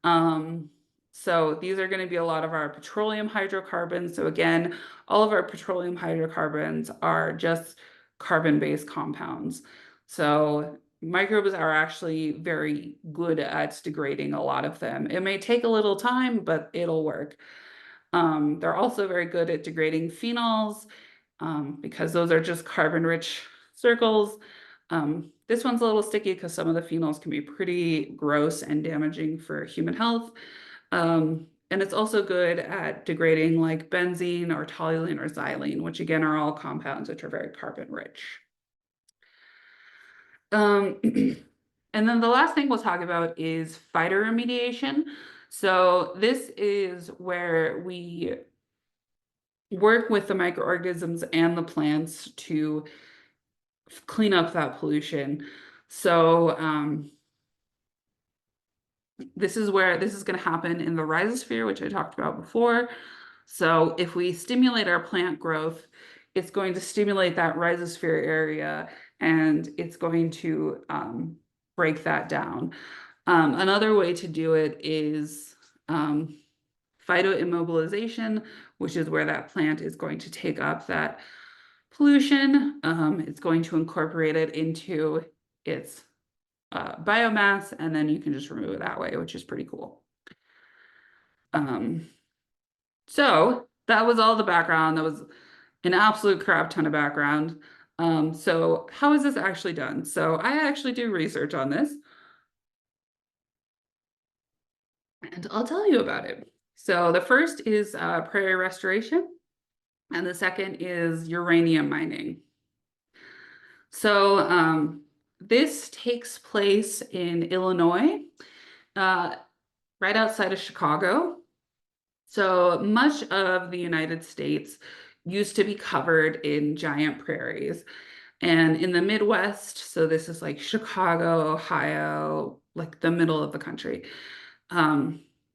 Um, so these are going to be a lot of our petroleum hydrocarbons. So again, all of our petroleum hydrocarbons are just carbon-based compounds. So microbes are actually very good at degrading a lot of them. It may take a little time, but it'll work. They're also very good at degrading phenols, because those are just carbon-rich circles. This one's a little sticky because some of the phenols can be pretty gross and damaging for human health. And it's also good at degrading like benzene or toluene or xylene, which again are all compounds which are very carbon rich. And then the last thing we'll talk about is phytoremediation. So this is where we work with the microorganisms and the plants to clean up that pollution. So this is where this is going to happen in the rhizosphere, which I talked about before. So if we stimulate our plant growth, it's going to stimulate that rhizosphere area and it's going to break that down. Another way to do it is phytoimmobilization, which is where that plant is going to take up that pollution. It's going to incorporate it into its biomass, and then you can just remove it that way, which is pretty cool. So that was all the background. That was an absolute crap ton of background. So how is this actually done? So I actually do research on this, and I'll tell you about it. So the first is prairie restoration, and the second is uranium mining. So this takes place in Illinois, right outside of Chicago. So much of the United States used to be covered in giant prairies. And in the Midwest, so this is like Chicago, Ohio, like the middle of the country.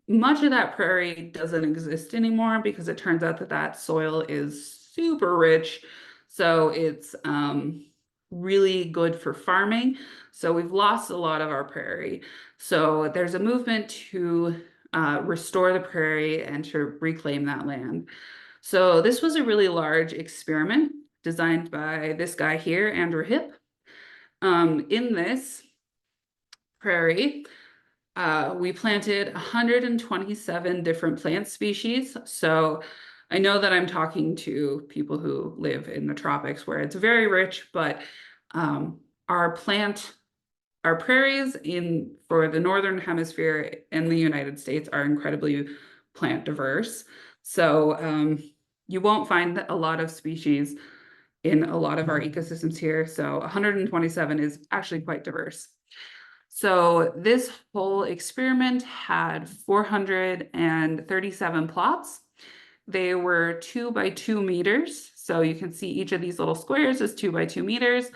Much of that prairie doesn't exist anymore because it turns out that that soil is super rich. So it's really good for farming. So we've lost a lot of our prairie. So there's a movement to restore the prairie and to reclaim that land. So this was a really large experiment designed by this guy here, Andrew Hipp. In this prairie, we planted 127 different plant species. So I know that I'm talking to people who live in the tropics where it's very rich, but our prairies for the Northern Hemisphere in the United States are incredibly plant diverse. So you won't find a lot of species in a lot of our ecosystems here. So 127 is actually quite diverse. So this whole experiment had 437 plots. They were 2 by 2 meters. So you can see each of these little squares is 2 by 2 meters.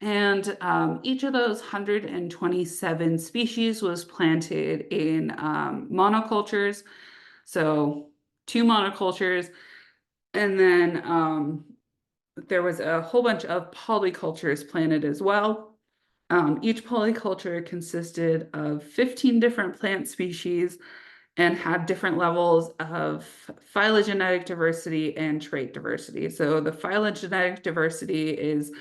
And each of those 127 species was planted in monocultures. So 2 monocultures. And then there was a whole bunch of polycultures planted as well. Each polyculture consisted of 15 different plant species and had different levels of phylogenetic diversity and trait diversity. So the phylogenetic diversity is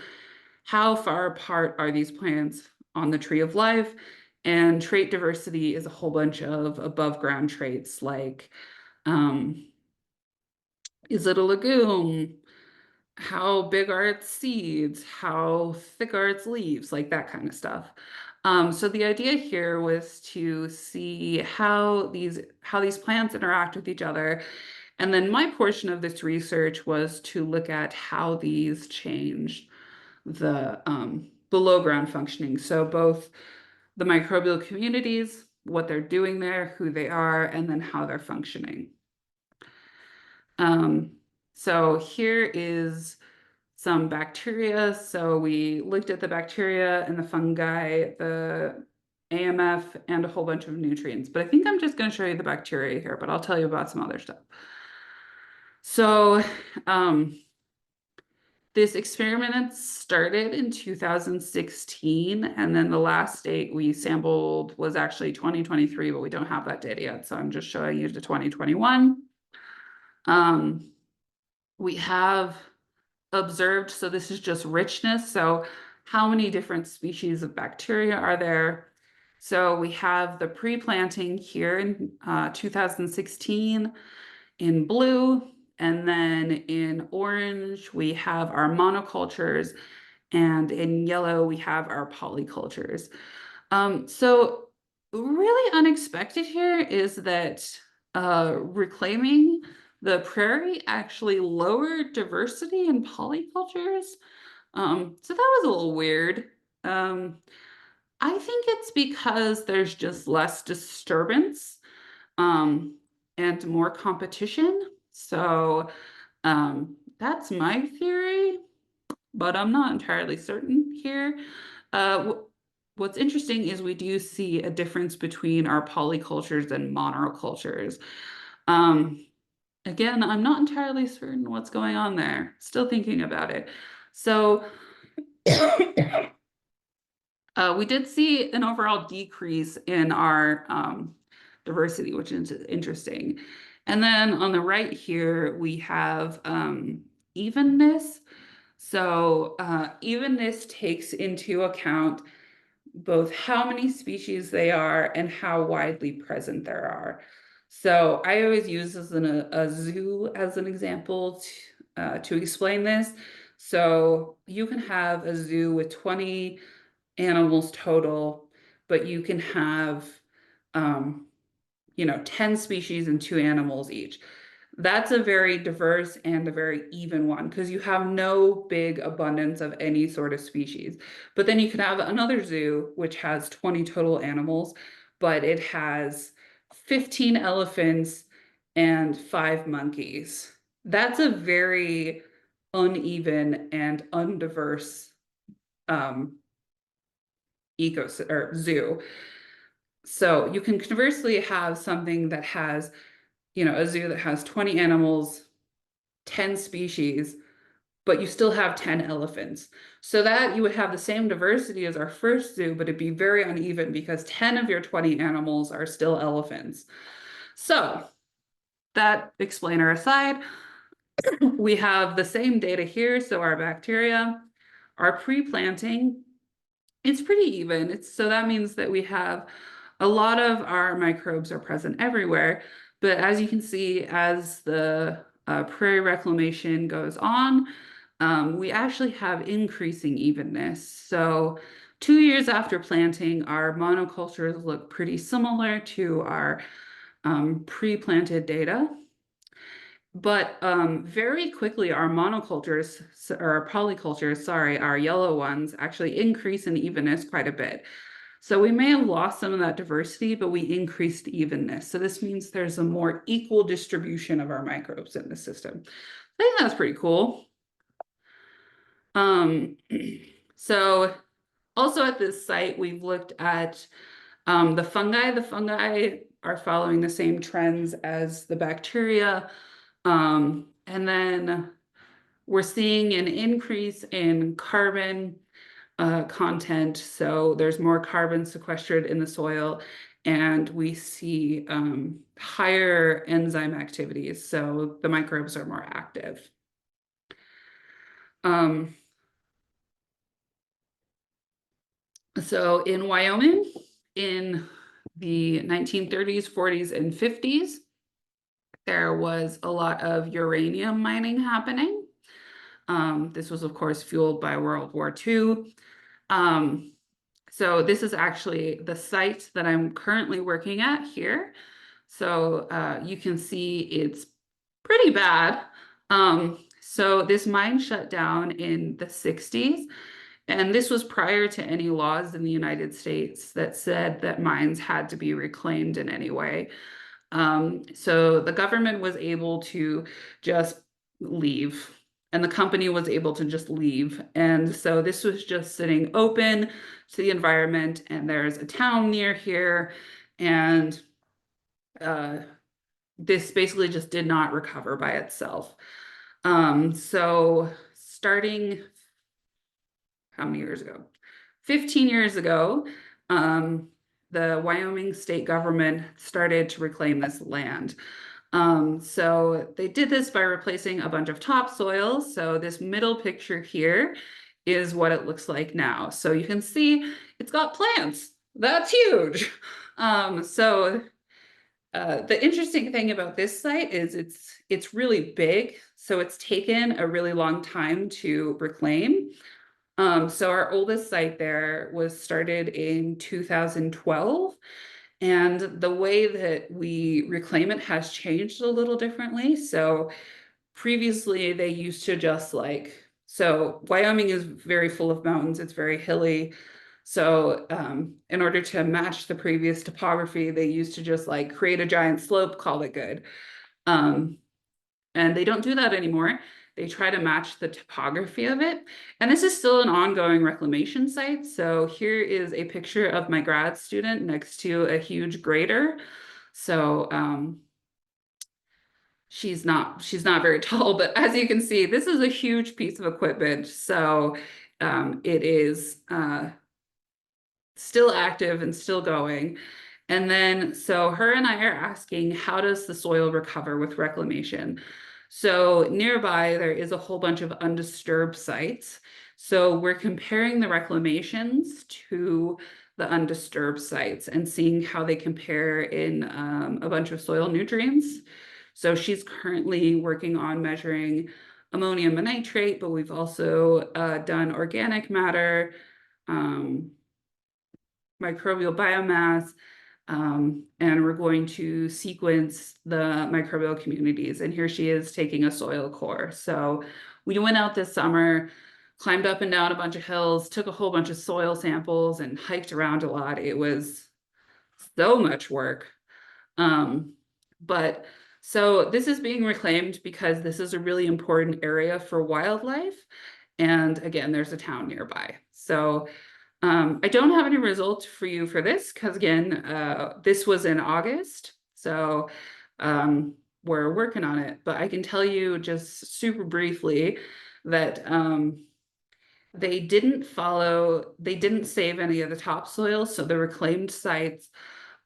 how far apart are these plants on the tree of life, and trait diversity is a whole bunch of above ground traits like is it a legume? How big are its seeds? How thick are its leaves? Like that kind of stuff. So the idea here was to see how these plants interact with each other. And then my portion of this research was to look at how these change the below ground functioning. So both the microbial communities, what they're doing there, who they are, and then how they're functioning. So here is some bacteria. So we looked at the bacteria and the fungi, the AMF, and a whole bunch of nutrients. But I think I'm just going to show you the bacteria here, but I'll tell you about some other stuff. So this experiment started in 2016, and then the last date we sampled was actually 2023, but we don't have that data yet. So I'm just showing you the 2021. We have observed, so this is just richness. So how many different species of bacteria are there? So we have the pre-planting here in 2016 in blue, and then in orange, we have our monocultures, And in yellow, we have our polycultures. So really unexpected here is that reclaiming the prairie actually lowered diversity in polycultures. So that was a little weird. Um, I think it's because there's just less disturbance um, and more competition. So that's my theory, but I'm not entirely certain here. What's interesting is we do see a difference between our polycultures and monocultures. Um, Again, I'm not entirely certain what's going on there. Still thinking about it. So we did see an overall decrease in our diversity, which is interesting. And then on the right here, we have evenness. So evenness takes into account both how many species they are and how widely present there are. So I always use a zoo as an example to explain this. So you can have a zoo with 20 animals total, but you can have, um, 10 species and two animals each. That's a very diverse and a very even one because you have no big abundance of any sort of species. But then you can have another zoo which has 20 total animals, but it has 15 elephants and 5 monkeys. That's a very uneven and undiverse um, ecosystem or zoo. So you can conversely have something that has, a zoo that has 20 animals, 10 species, but you still have 10 elephants. So that you would have the same diversity as our first zoo, but it'd be very uneven because 10 of your 20 animals are still elephants. So that explainer aside, we have the same data here. So our bacteria, our pre-planting, it's pretty even. So that means that we have a lot of our microbes are present everywhere. But as you can see, as the prairie reclamation goes on, we actually have increasing evenness. So 2 years after planting, our monocultures look pretty similar to our pre-planted data. But very quickly, our monocultures, or our polycultures, sorry, our yellow ones actually increase in evenness quite a bit. So we may have lost some of that diversity, but we increased evenness. So this means there's a more equal distribution of our microbes in the system. I think that's pretty cool. Um, so also at this site, we've looked at the fungi. The fungi are following the same trends as the bacteria. And then we're seeing an increase in carbon content. So there's more carbon sequestered in the soil, and we see higher enzyme activities. So the microbes are more active. So in Wyoming, in the 1930s, 40s, and 50s, there was a lot of uranium mining happening. This was, of course, fueled by World War II. So this is actually the site that I'm currently working at here. So you can see it's pretty bad. So this mine shut down in the 60s. And this was prior to any laws in the United States that said that mines had to be reclaimed in any way. So the government was able to just leave, and the company was able to just leave. And so this was just sitting open to the environment, and there's a town near here, and this basically just did not recover by itself. So starting how many years ago? 15 years ago, the Wyoming state government started to reclaim this land. So they did this by replacing a bunch of topsoil. So this middle picture here is what it looks like now. So you can see it's got plants. That's huge. So the interesting thing about this site is it's really big. So it's taken a really long time to reclaim. So our oldest site there was started in 2012, and the way that we reclaim it has changed a little differently. So previously they used to just so Wyoming is very full of mountains, it's very hilly. So in order to match the previous topography, they used to just like create a giant slope, call it good. Um, and they don't do that anymore. They try to match the topography of it. And this is still an ongoing reclamation site. So here is a picture of my grad student next to a huge grader. So she's not very tall, but as you can see, this is a huge piece of equipment. So it is still active and still going. And then, so her and I are asking, how does the soil recover with reclamation? So nearby, there is a whole bunch of undisturbed sites. So we're comparing the reclamations to the undisturbed sites and seeing how they compare in a bunch of soil nutrients. So she's currently working on measuring ammonium nitrate, but we've also done organic matter, um, microbial biomass, and we're going to sequence the microbial communities. And here she is taking a soil core. So we went out this summer, climbed up and down a bunch of hills, took a whole bunch of soil samples and hiked around a lot. It was so much work. Um, but so this is being reclaimed because this is a really important area for wildlife. And again, there's a town nearby. So I don't have any results for you for this because again, this was in August. So we're working on it, but I can tell you just super briefly that they didn't save any of the topsoil. So the reclaimed sites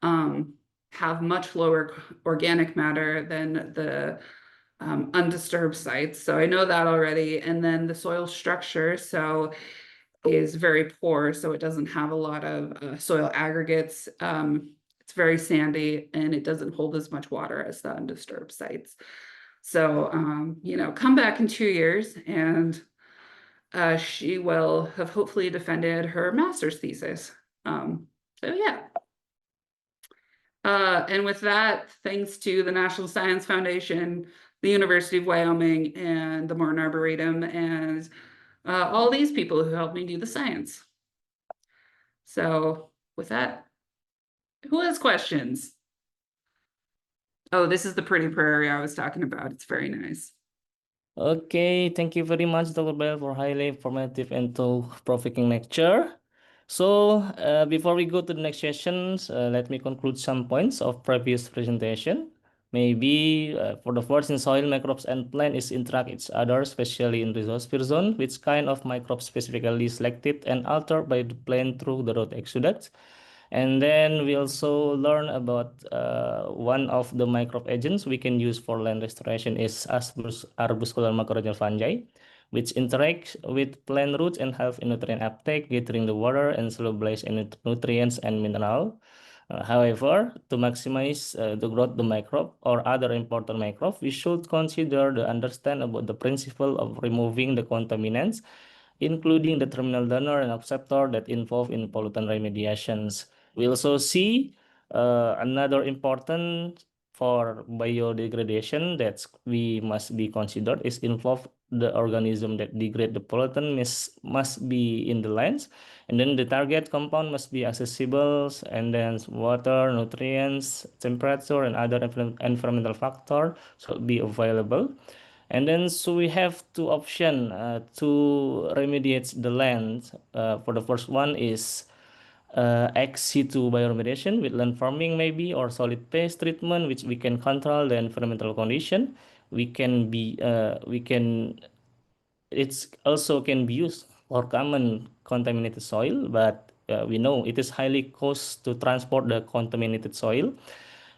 um, have much lower organic matter than the undisturbed sites. So I know that already. And then the soil structure, so is very poor, so it doesn't have a lot of soil aggregates. It's very sandy and it doesn't hold as much water as the undisturbed sites. So, come back in 2 years and she will have hopefully defended her master's thesis. So yeah. And with that, thanks to the National Science Foundation, the University of Wyoming, and the Morton Arboretum, and all these people who helped me do the science. So with that, who has questions? Oh, this is the pretty prairie I was talking about. It's very nice. Okay, thank you very much, Dr. Bell, for highly informative and thought-provoking lecture. So, before we go to the next sessions, let me conclude some points of previous presentation. Maybe for the first in soil, microbes and plants interact each other, especially in rhizosphere zone, which kind of microbes specifically selected and altered by the plant through the root exudates. And then we also learn about one of the microbe agents we can use for land restoration is arbuscular mycorrhizal fungi, which interact with plant roots and help in nutrient uptake, gathering the water and solubilize in nutrients and mineral. However, to maximize the growth of the microbe or other important microbe, we should consider the understand about the principle of removing the contaminants, including the terminal donor and acceptor that involve in pollutant remediations. We also see another important for biodegradation that we must be considered is involve the organism that degrade the pollutant must be in the lands, and then the target compound must be accessible, and then water, nutrients, temperature, and other environmental factor should be available. And then so we have two options to remediate the land. For the first one is ex situ bioremediation with land farming maybe, or solid paste treatment, which we can control the environmental condition. We can it's also can be used for common contaminated soil, but we know it is highly cost to transport the contaminated soil.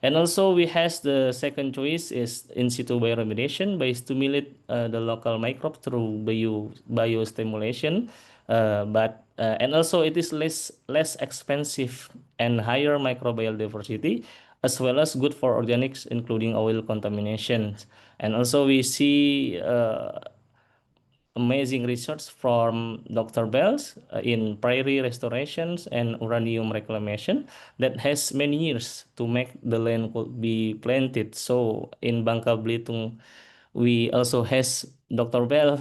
And also we has the second choice is in situ bioremediation by stimulate the local microbe through biostimulation. And also it is less expensive and higher microbial diversity, as well as good for organics, including oil contamination. And also we see amazing research from Dr. Bells in prairie restorations and uranium reclamation that has many years to make the land could be planted. So in Bangka Belitung, we also has Dr. Bell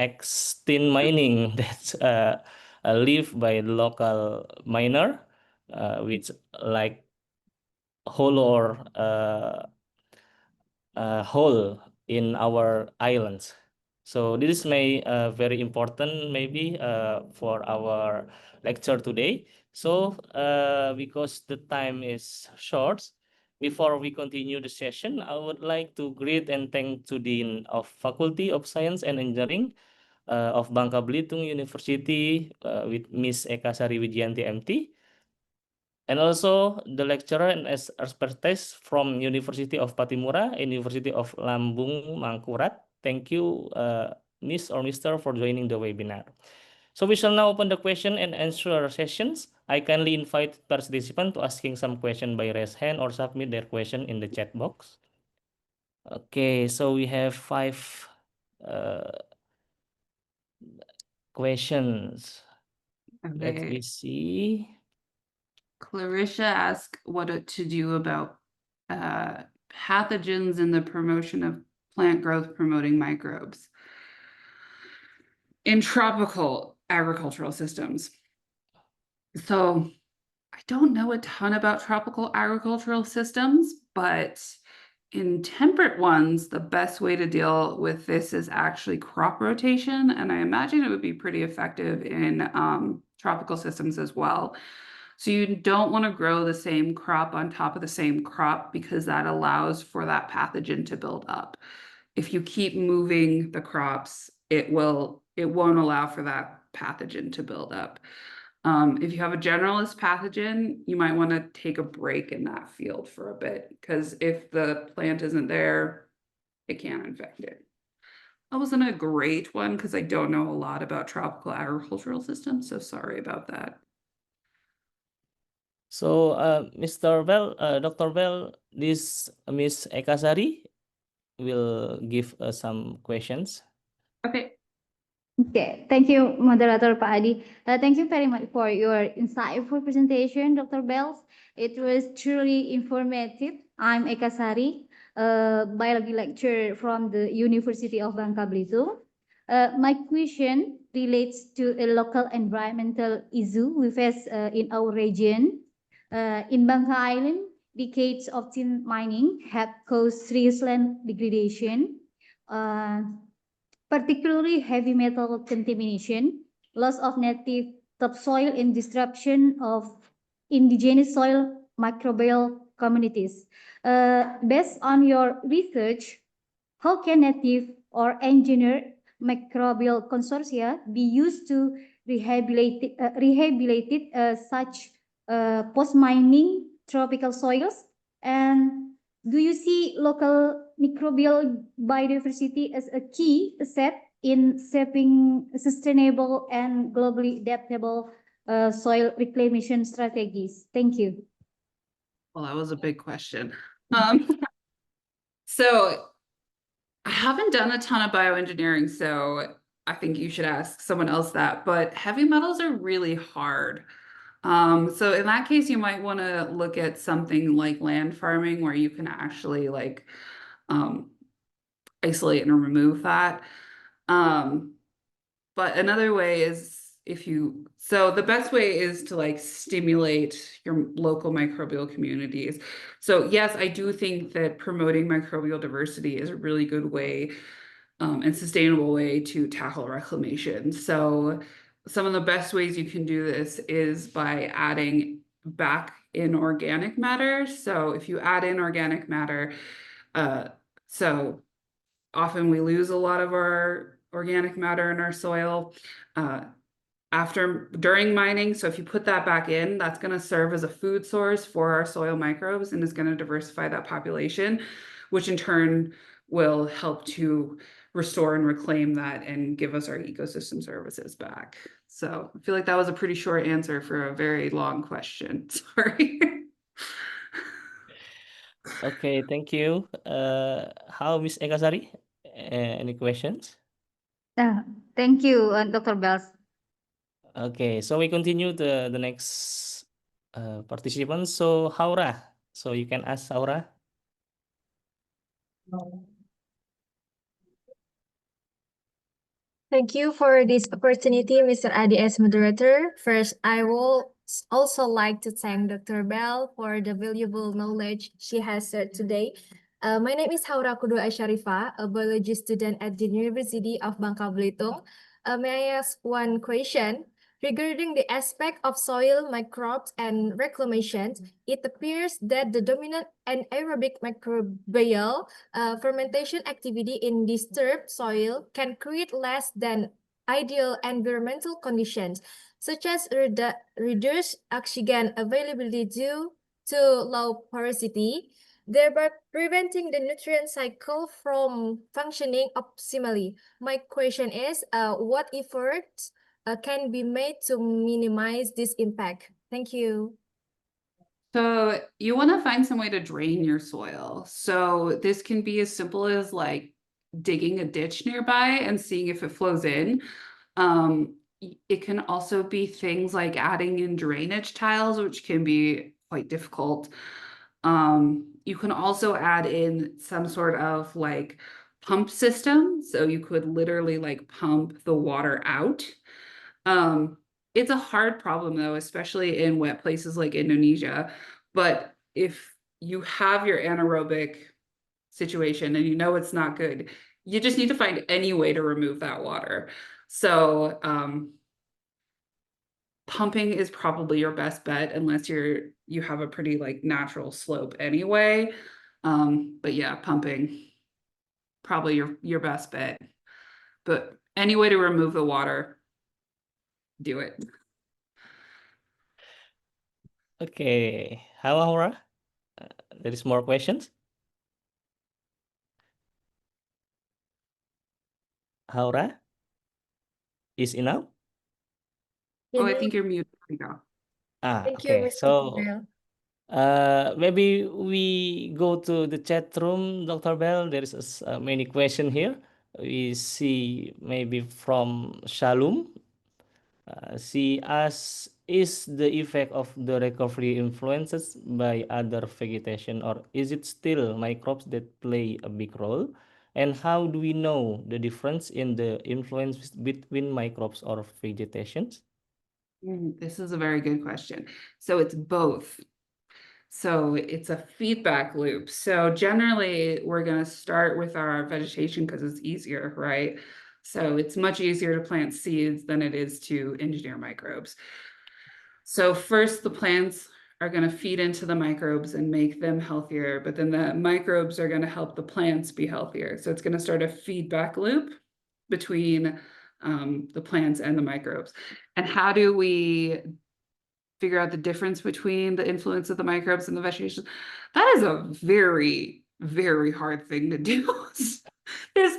extinct mining that's lived by the local miner, which like hollow hole in our islands. So this is may very important maybe for our lecture today. So because the time is short, before we continue the session, I would like to greet and thank to Dean of Faculty of Science and Engineering of Bangka Belitung University with Miss Eka Sari Wijianti MT. And also the lecturer and expertise from University of Patimura and University of Lambung Mangkurat. Thank you, Miss or Mr. for joining the webinar. So we shall now open the question and answer sessions. I kindly invite participants to asking some question by raise hand or submit their question in the chat box. Okay, so we have 5 questions. Let Okay. me see. Clarissa asked what to do about pathogens in the promotion of plant growth promoting microbes in tropical agricultural systems. So I don't know a ton about tropical agricultural systems, but in temperate ones, the best way to deal with this is actually crop rotation. And I imagine it would be pretty effective in tropical systems as well. So you don't want to grow the same crop on top of the same crop because that allows for that pathogen to build up. If you keep moving the crops, it won't allow for that pathogen to build up. If you have a generalist pathogen, you might want to take a break in that field for a bit because if the plant isn't there, it can't infect it. That wasn't a great one because I don't know a lot about tropical agricultural systems, so sorry about that. So, Mr. Bell, Dr. Bell, this Miss Eka Sari will give some questions. Okay. Okay, thank you, Moderator Pak Adi. Thank you very much for your insightful presentation, Dr. Bells. It was truly informative. I'm Eka Sari, biology lecturer from the University of Bangka Belitung. My question relates to a local environmental issue we face in our region. In Bangka Island, decades of tin mining have caused serious land degradation. Particularly heavy metal contamination, loss of native topsoil, and disruption of indigenous soil microbial communities. Based on your research, how can native or engineered microbial consortia be used to rehabilitate such post-mining tropical soils? And do you see local microbial biodiversity as a key asset in shaping sustainable and globally adaptable soil reclamation strategies? Thank you. Well, that was a big question. So I haven't done a ton of bioengineering, so I think you should ask someone else that, but heavy metals are really hard. So in that case, you might want to look at something like land farming where you can actually like isolate and remove that. But another way is so the best way is to like stimulate your local microbial communities. So yes, I do think that promoting microbial diversity is a really good way and sustainable way to tackle reclamation. So some of the best ways you can do this is by adding back in organic matter. So if you add in organic matter, so often we lose a lot of our organic matter in our soil during mining. So if you put that back in, that's going to serve as a food source for our soil microbes and is going to diversify that population, which in turn will help to restore and reclaim that and give us our ecosystem services back. So I feel like that was a pretty short answer for a very long question. Sorry. Okay, thank you. How Miss Eka Sari? Any questions? Thank you, Dr. Bells. Okay, so we continue the next participant. So Haura, so you can ask Haura. Thank you for this opportunity, Mr. Adi as moderator. First, I will also like to thank Dr. Bell for the valuable knowledge she has shared today. My name is Haura Kudu Asharifa, a biology student at the University of Bangka, Belitung. May I ask one question? Regarding the aspect of soil microbes and reclamation, it appears that the dominant anaerobic microbial fermentation activity in disturbed soil can create less than ideal environmental conditions, such as reduced oxygen availability due to low porosity, thereby preventing the nutrient cycle from functioning optimally. My question is, what efforts can be made to minimize this impact? Thank you. So you want to find some way to drain your soil. So this can be as simple as like digging a ditch nearby and seeing if it flows in. It can also be things like adding in drainage tiles, which can be quite difficult. You can also add in some sort of like pump system. So you could literally like pump the water out. It's a hard problem though, especially in wet places like Indonesia. But if you have your anaerobic situation and you know it's not good, you just need to find any way to remove that water. So pumping is probably your best bet unless you have a pretty like natural slope anyway. But yeah, pumping probably your best bet. But any way to remove the water, do it. Okay, how Haura? There is more questions. Haura is enough. Oh, I think you're muted. There you go. Thank you, Okay. Mr. So Bell. maybe we go to the chat room, Dr. Bell. There is many question here. We see maybe from Shalom. She asks, is the effect of the recovery influenced by other vegetation, or is it still microbes that play a big role? And how do we know the difference in the influence between microbes or vegetations? This is a very good question. So it's both. So it's a feedback loop. So generally, we're going to start with our vegetation because it's easier, right? So it's much easier to plant seeds than it is to engineer microbes. So first, the plants are going to feed into the microbes and make them healthier, but then the microbes are going to help the plants be healthier. So it's going to start a feedback loop between the plants and the microbes. And how do we figure out the difference between the influence of the microbes and the vegetation? That is a very, very hard thing to do. There's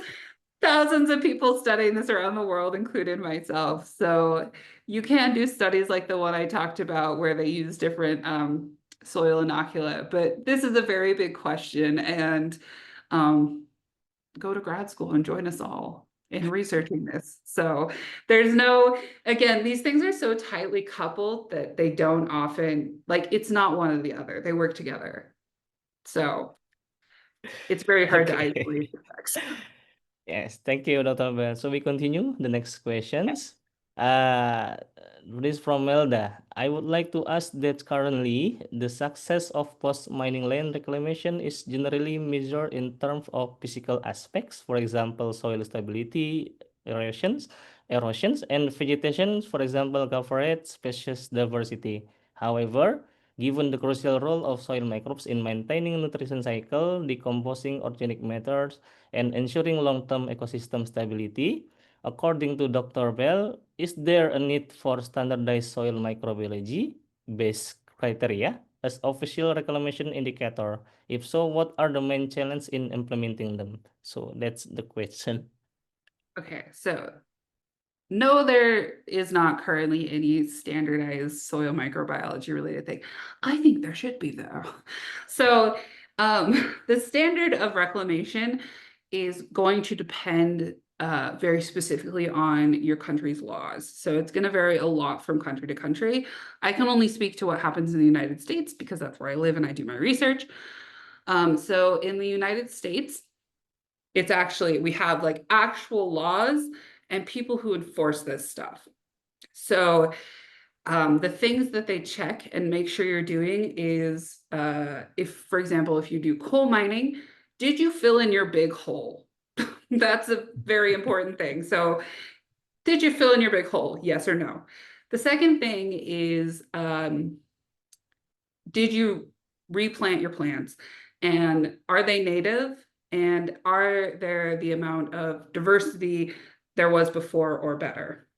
thousands of people studying this around the world, including myself. So you can do studies like the one I talked about where they use different soil inoculate, but this is a very big question, and go to grad school and join us all in researching this. So there's no, again, these things are so tightly coupled that they don't often, like, it's not one or the other. They work together. So it's very hard to Okay. isolate the effects. Yes, thank you, Dr. Bell. So we continue the next questions. This from Melda. I would like to ask that currently the success of post-mining land reclamation is generally measured in terms of physical aspects, for example, soil stability, erosions, and vegetation, for example, coverage, species diversity. However, given the crucial role of soil microbes in maintaining nutrition cycle, decomposing organic matters, and ensuring long-term ecosystem stability, according to Dr. Bell, is there a need for standardized soil microbiology-based criteria as official reclamation indicator? If so, what are the main challenges in implementing them? So that's the question. Okay, so no, there is not currently any standardized soil microbiology related thing. I think there should be though. So the standard of reclamation is going to depend very specifically on your country's laws. So it's going to vary a lot from country to country. I can only speak to what happens in the United States because that's where I live and I do my research. So in the United States, it's actually, we have like actual laws and people who enforce this stuff. So the things that they check and make sure you're doing is, if, for example, if you do coal mining, did you fill in your big hole? That's a very important thing. So did you fill in your big hole? Yes or no? The second thing is, did you replant your plants? And are they native? And are there the amount of diversity there was before or better?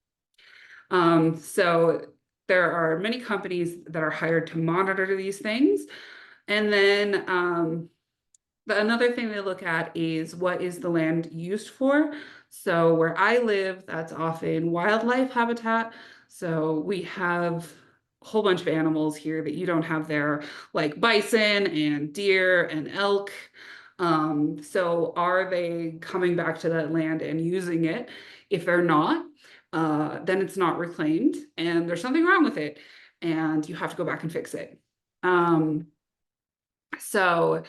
So there are many companies that are hired to monitor these things. And then another thing they look at is what is the land used for? So where I live, that's often wildlife habitat. So we have a whole bunch of animals here that you don't have there, like bison and deer and elk. So are they coming back to that land and using it? If they're not, then it's not reclaimed and there's something wrong with it and you have to go back and fix it. So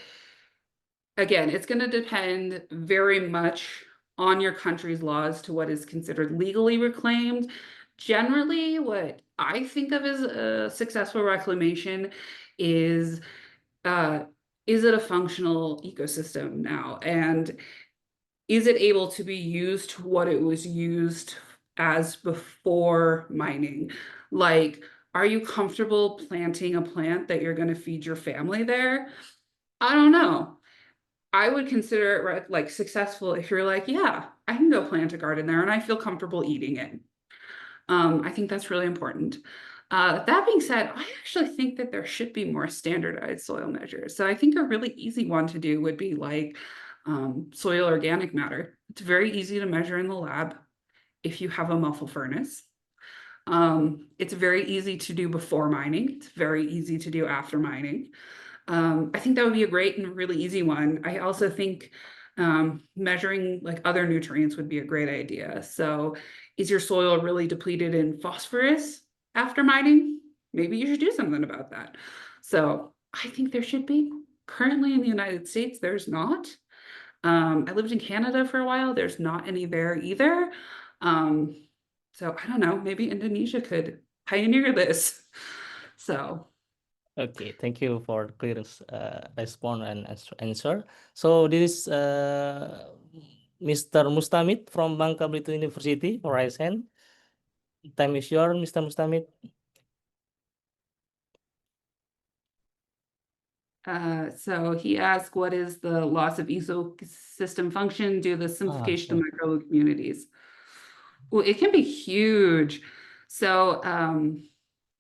again, it's going to depend very much on your country's laws to what is considered legally reclaimed. Generally, what I think of as a successful reclamation is it a functional ecosystem now? And is it able to be used to what it was used as before mining? Like, are you comfortable planting a plant that you're going to feed your family there? I don't know. I would consider it like successful if you're like, yeah, I can go plant a garden there and I feel comfortable eating it. I think that's really important. That being said, I actually think that there should be more standardized soil measures. So I think a really easy one to do would be like soil organic matter. It's very easy to measure in the lab if you have a muffle furnace. It's very easy to do before mining. It's very easy to do after mining. I think that would be a great and really easy one. I also think measuring like other nutrients would be a great idea. So is your soil really depleted in phosphorus after mining? Maybe you should do something about that. So I think there should be. Currently in the United States, there's not. I lived in Canada for a while. There's not any there either. So I don't know, maybe Indonesia could pioneer this. So Okay, thank you for the clear response and answer. So this is Mr. Mustamid from Bangka Belitung University for raise hand. Time is yours, Mr. Mustamid. So he asked, what is the loss of ecosystem function due to the simplification of microbial communities? Well, it can be huge. So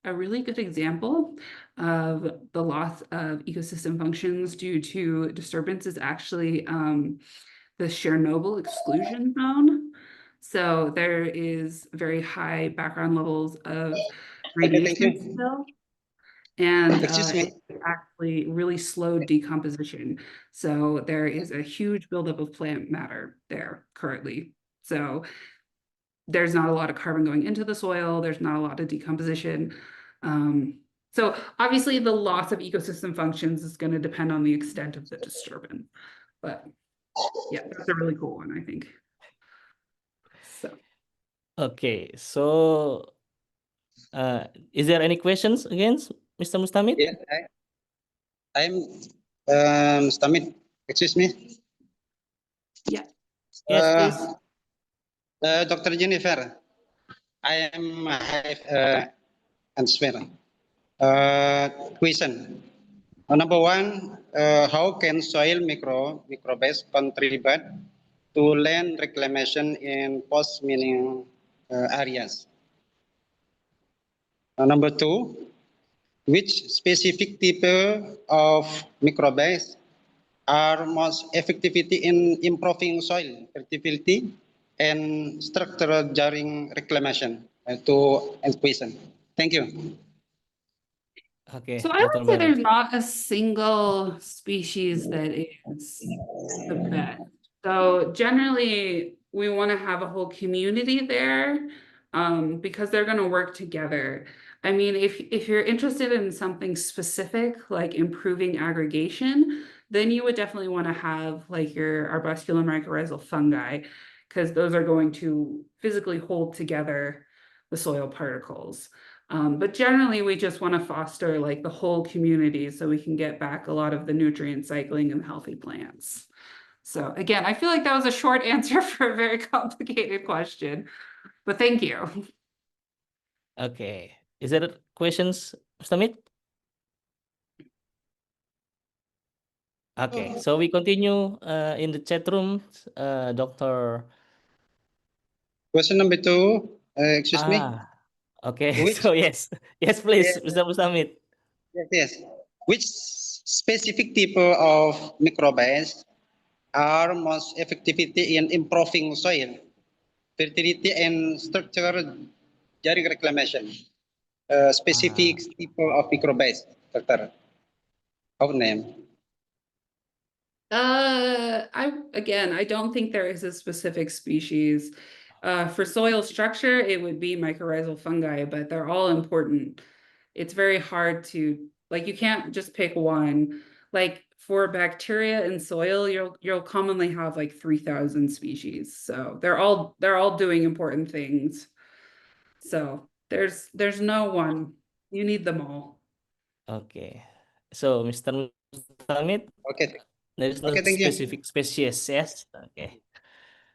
a really good example of the loss of ecosystem functions due to disturbance is actually the Chernobyl exclusion zone. So there is very high background levels of radiation still. And it actually really slowed decomposition. So there is a huge buildup of plant matter there currently. So there's not a lot of carbon going into the soil. There's not a lot of decomposition. So obviously the loss of ecosystem functions is going to depend on the extent of the disturbance. But yeah, that's a really cool one, I think. So. Okay, so is there any questions against Mr. Mustamid? Yeah, I'm Mustamid. Excuse me. Yeah. Yes, please. Dr. Jennifer, I have answer. Question. Number one, how can soil microbes contribute to land reclamation in post-mining areas? Number two, which specific type of microbes are most effective in improving soil fertility and structural during reclamation? To end question. Thank you. Okay. So I would say there's not a single species that is the best. So generally, we want to have a whole community there, because they're going to work together. I mean, if you're interested in something specific, like improving aggregation, then you would definitely want to have like your arbusculum mycorrhizal fungi, because those are going to physically hold together the soil particles. But generally, we just want to foster like the whole community so we can get back a lot of the nutrient cycling and healthy plants. So again, I feel like that was a short answer for a very complicated question, but thank you. Okay. Is there questions, Mr. Mit? Okay, so we continue in the chat room. Dr. Question number 2, excuse me. Okay. Which, So yes, please, yes, Mr. Mustamid. yes. Which specific type of microbes are most effectivity in improving soil fertility and structure during reclamation? Specific type of microbes, Doctor. Of name. I don't think there is a specific species. For soil structure, it would be mycorrhizal fungi, but they're all important. It's very hard to, like, you can't just pick one. Like for bacteria in soil, you'll commonly have like 3,000 species. So they're all doing important things. So there's no one. You need them all. Okay. So, Mr. Mustamid, Okay. there is no Okay, thank you. specific species, yes? Okay.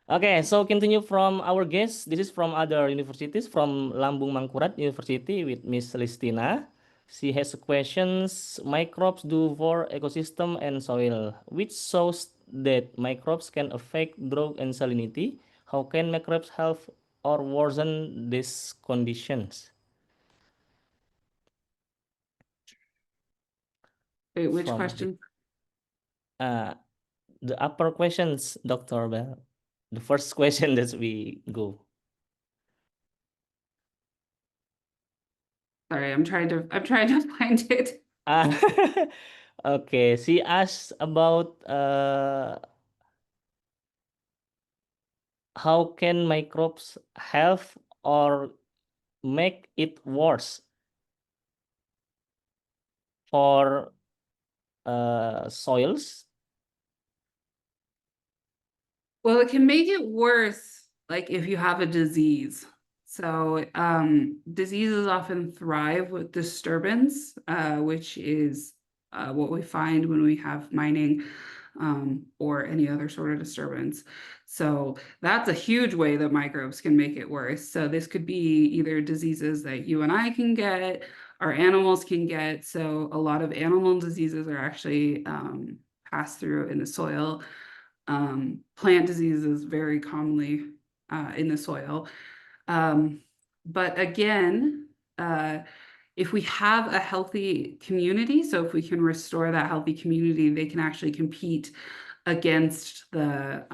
Okay, so continue from our guests. This is from other universities, from Lambung Mangkurat University with Miss Listina. She has questions. Microbes do for ecosystem and soil, which shows that microbes can affect drought and salinity. How can microbes help or worsen these conditions? Wait, which From question? the upper questions, Dr. Bell. The first question that we go. Sorry, I'm trying to find it. Okay, she asked about how can microbes help or make it worse for soils? Well, it can make it worse, like if you have a disease. So, diseases often thrive with disturbance, which is what we find when we have mining, or any other sort of disturbance. So that's a huge way that microbes can make it worse. So this could be either diseases that you and I can get, or animals can get. So a lot of animal diseases are actually passed through in the soil. Plant diseases very commonly in the soil. But again, if we have a healthy community, so if we can restore that healthy community, they can actually compete against the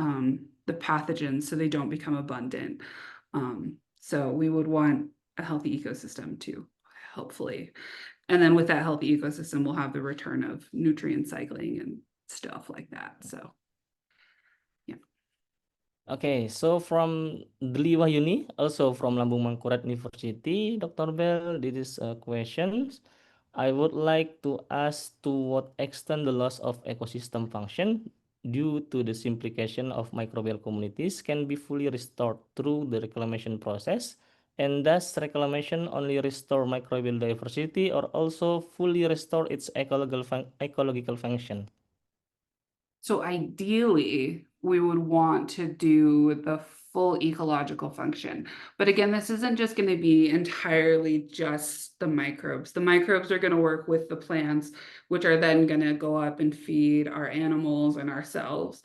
pathogens so they don't become abundant. So we would want a healthy ecosystem too, hopefully. And then with that healthy ecosystem, we'll have the return of nutrient cycling and stuff like that. So Okay, so from Deli Wahyuni, also from Lambung Mangkurat University, Dr. Bell, this is a question. I would like to ask to what extent the loss of ecosystem function due to the simplification of microbial communities can be fully restored through the reclamation process, and does reclamation only restore microbial diversity or also fully restore its ecological function? So ideally, we would want to do the full ecological function. But again, this isn't just going to be entirely just the microbes. The microbes are going to work with the plants, which are then going to go up and feed our animals and ourselves.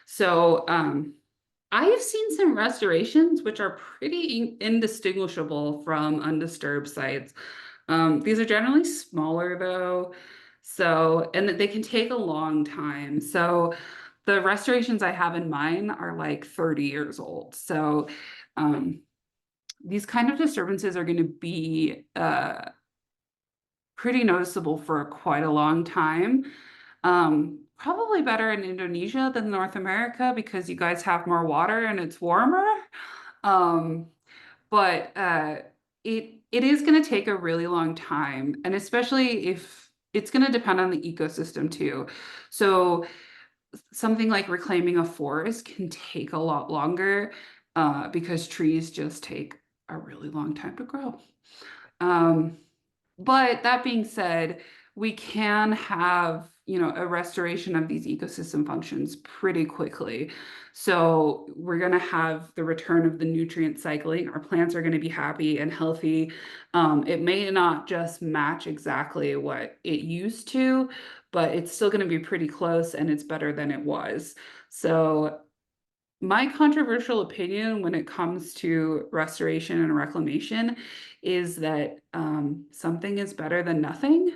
So I have seen some restorations which are pretty indistinguishable from undisturbed sites. These are generally smaller though. So, and they can take a long time. So the restorations I have in mind are like 30 years old. So these kind of disturbances are going to be pretty noticeable for quite a long time. probably better in Indonesia than North America because you guys have more water and it's warmer. Um, but it is going to take a really long time, and especially if it's going to depend on the ecosystem too. So something like reclaiming a forest can take a lot longer because trees just take a really long time to grow. But that being said, we can have, a restoration of these ecosystem functions pretty quickly. So we're going to have the return of the nutrient cycling. Our plants are going to be happy and healthy. It may not just match exactly what it used to, but it's still going to be pretty close and it's better than it was. So my controversial opinion when it comes to restoration and reclamation is that something is better than nothing.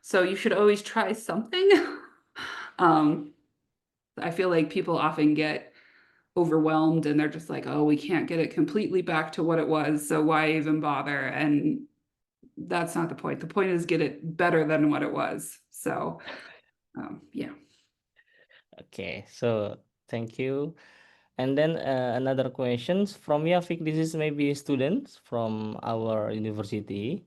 So you should always try something. um, I feel like people often get overwhelmed and they're just like, oh, we can't get it completely back to what it was, so why even bother? And that's not the point. The point is get it better than what it was. So yeah. Okay, so thank you. And then another questions from Yafik. This is maybe a student from our university.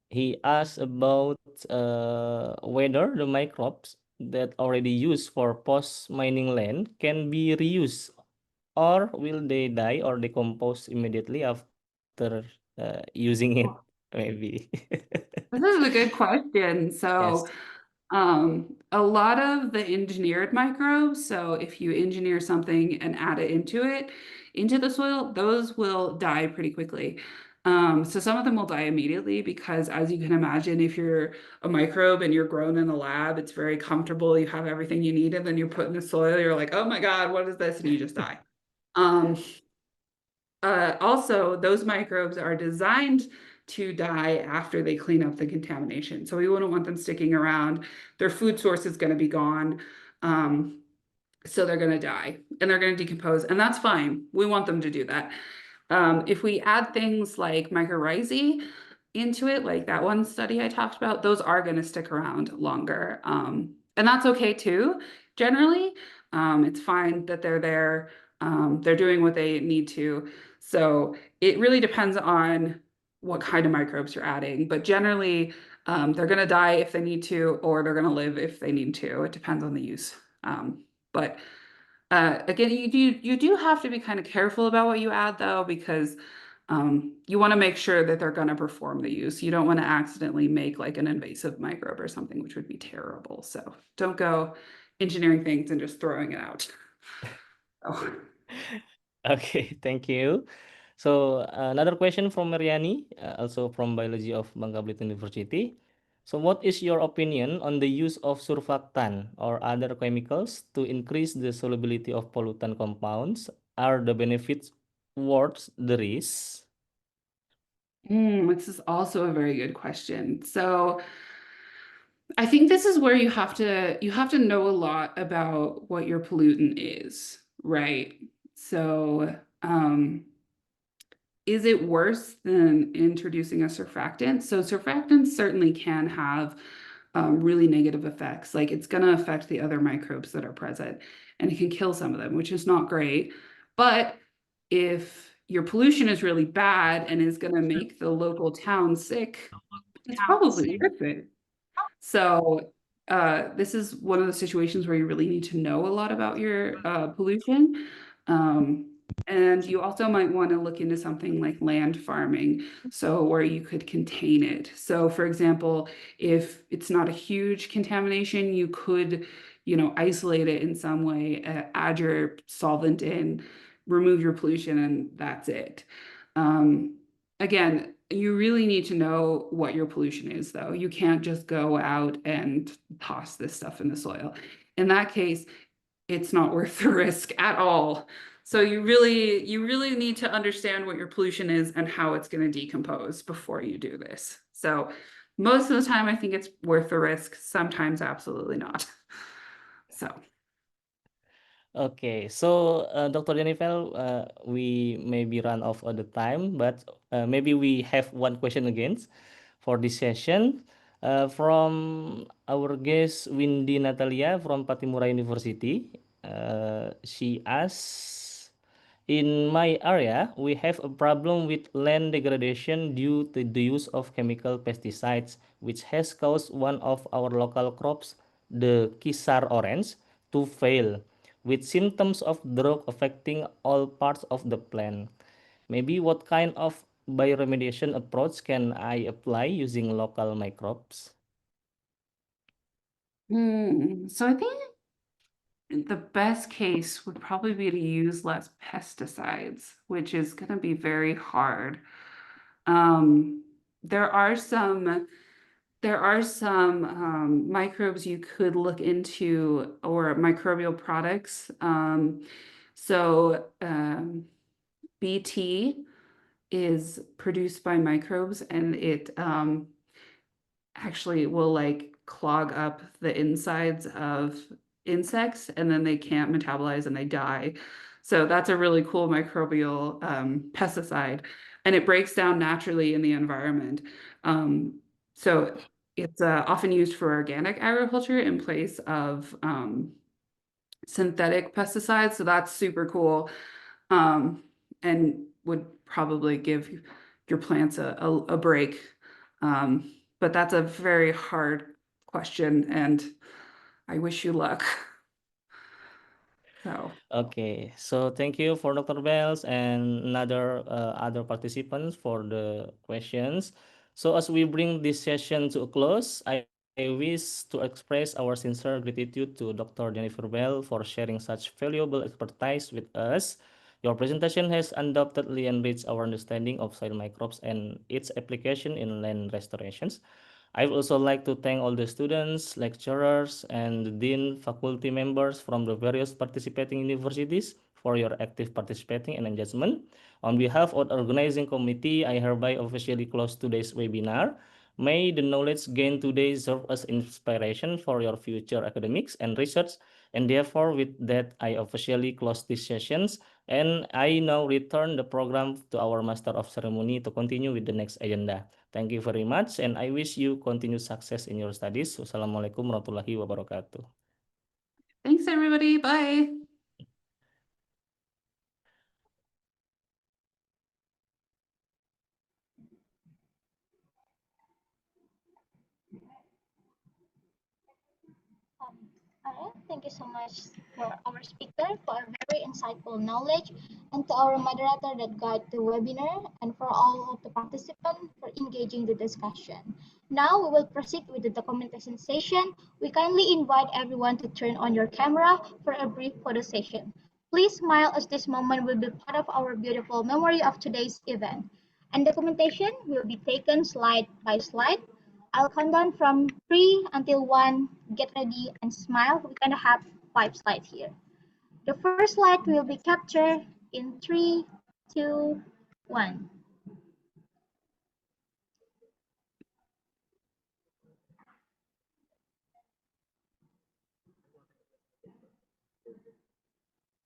He asked about whether the microbes that already used for post-mining land can be reused, or will they die or decompose immediately after using it, maybe. This is a good question. So Yes. a lot of the engineered microbes, so if you engineer something and add it into the soil, those will die pretty quickly. So some of them will die immediately because, as you can imagine, if you're a microbe and you're grown in a lab, it's very comfortable. You have everything you need, and then you put in the soil, you're like, oh my God, what is this? And you just die. Also, those microbes are designed to die after they clean up the contamination. So we wouldn't want them sticking around. Their food source is going to be gone. So they're going to die and they're going to decompose, and that's fine. We want them to do that. If we add things like mycorrhizae into it, like that one study I talked about, those are going to stick around longer. And that's okay too. Generally, it's fine that they're there. They're doing what they need to. So it really depends on what kind of microbes you're adding. But generally, they're going to die if they need to, or they're going to live if they need to. It depends on the use. But again, you do have to be kind of careful about what you add, though, because you want to make sure that they're going to perform the use. You don't want to accidentally make like an invasive microbe or something, which would be terrible. So don't go engineering things and just throwing it out. Oh. Okay, thank you. So another question from Mariani, also from Biology of Bangka Belitung University. So what is your opinion on the use of surfactant or other chemicals to increase the solubility of pollutant compounds? Are the benefits worth the risk? This is also a very good question. So I think this is where you have to know a lot about what your pollutant is, right? So is it worse than introducing a surfactant? So surfactants certainly can have really negative effects. Like it's going to affect the other microbes that are present and it can kill some of them, which is not great. But if your pollution is really bad and is going to make the local town sick, it's probably worth it. So this is one of the situations where you really need to know a lot about your pollution. And you also might want to look into something like land farming, so where you could contain it. So for example, if it's not a huge contamination, you could, isolate it in some way, add your solvent in, remove your pollution, and that's it. Again, you really need to know what your pollution is, though. You can't just go out and toss this stuff in the soil. In that case, it's not worth the risk at all. So you really need to understand what your pollution is and how it's going to decompose before you do this. So most of the time, I think it's worth the risk. Sometimes absolutely not. So. Okay, so Dr. Jennifer, we maybe run off of the time, but maybe we have one question again for this session. From our guest Windy Natalia from Patimura University, she asks, in my area, we have a problem with land degradation due to the use of chemical pesticides, which has caused one of our local crops, the Kisar orange, to fail, with symptoms of drought affecting all parts of the plant. Maybe what kind of bioremediation approach can I apply using local microbes? So I think the best case would probably be to use less pesticides, which is going to be very hard. There are some microbes you could look into, or microbial products. BT is produced by microbes, and it actually will like clog up the insides of insects, and then they can't metabolize and they die. So that's a really cool microbial pesticide, and it breaks down naturally in the environment. So it's often used for organic agriculture in place of synthetic pesticides. So that's super cool, and would probably give your plants a break. But that's a very hard question, and I wish you luck. So Okay, so thank you for Dr. Bells and other participants for the questions. So as we bring this session to a close, I wish to express our sincere gratitude to Dr. Jennifer Bell for sharing such valuable expertise with us. Your presentation has undoubtedly enriched our understanding of soil microbes and its application in land restorations. I would also like to thank all the students, lecturers, and the dean faculty members from the various participating universities for your active participating and engagement. On behalf of the organizing committee, I hereby officially close today's webinar. May the knowledge gained today serve as inspiration for your future academics and research. And therefore, with that, I officially close these sessions. And I now return the program to our Master of Ceremony to continue with the next agenda. Thank you very much, and I wish you continued success in your studies. Wassalamualaikum warahmatullahi wabarakatuh. thanks, everybody. Bye. All right, thank you so much for our speaker for a very insightful knowledge, and to our moderator that guided the webinar, and for all of the participants for engaging the discussion. Now we will proceed with the documentation session. We kindly invite everyone to turn on your camera for a brief photo session. Please smile as this moment will be part of our beautiful memory of today's event. And documentation will be taken slide by slide. I'll count down from 3 until 1. Get ready and smile. We're going to have 5 slides here. The first slide will be captured in 3, 2, 1.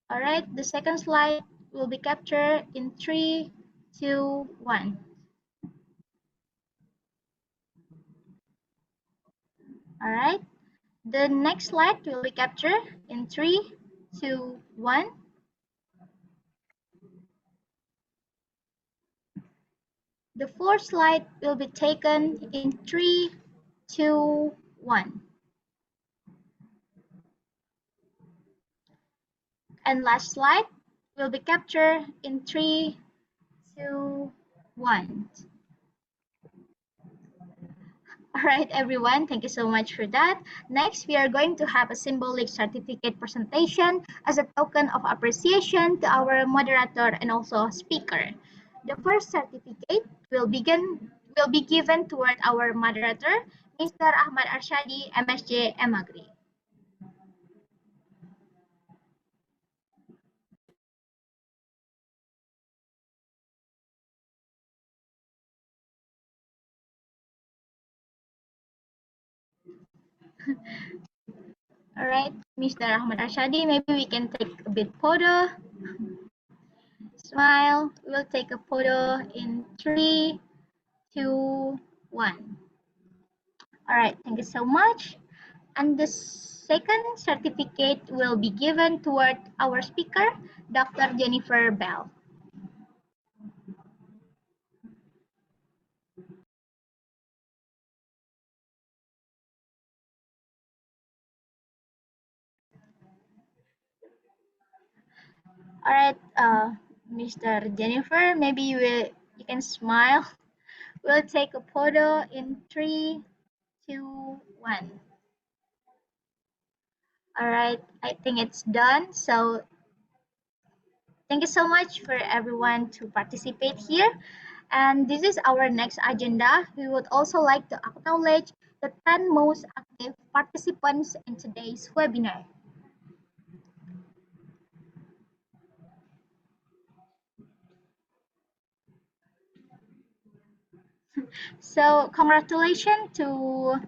All right, the second slide will be captured in 3, 2, 1. All right, the next slide will be captured in 3, 2, 1. The fourth slide will be taken in 3, 2, 1. And last slide will be captured in 3, 2, 1. All right, everyone, thank you so much for that. Next, we are going to have a symbolic certificate presentation as a token of appreciation to our moderator and also speaker. The first certificate will be given toward our moderator, Mr. Ahmad Arsyadi, MSc, M.Agr. All right, Mr. Ahmad Arsyadi, maybe we can take a bit photo. Smile. We'll take a photo in 3, 2, 1. All right, thank you so much. And the second certificate will be given toward our speaker, Dr. Jennifer Bell. All right, Mr. Jennifer, maybe you can smile. We'll take a photo in 3, 2, 1. All right, I think it's done. So thank you so much for everyone to participate here. And this is our next agenda. We would also like to acknowledge the 10 most active participants in today's webinar. So congratulations to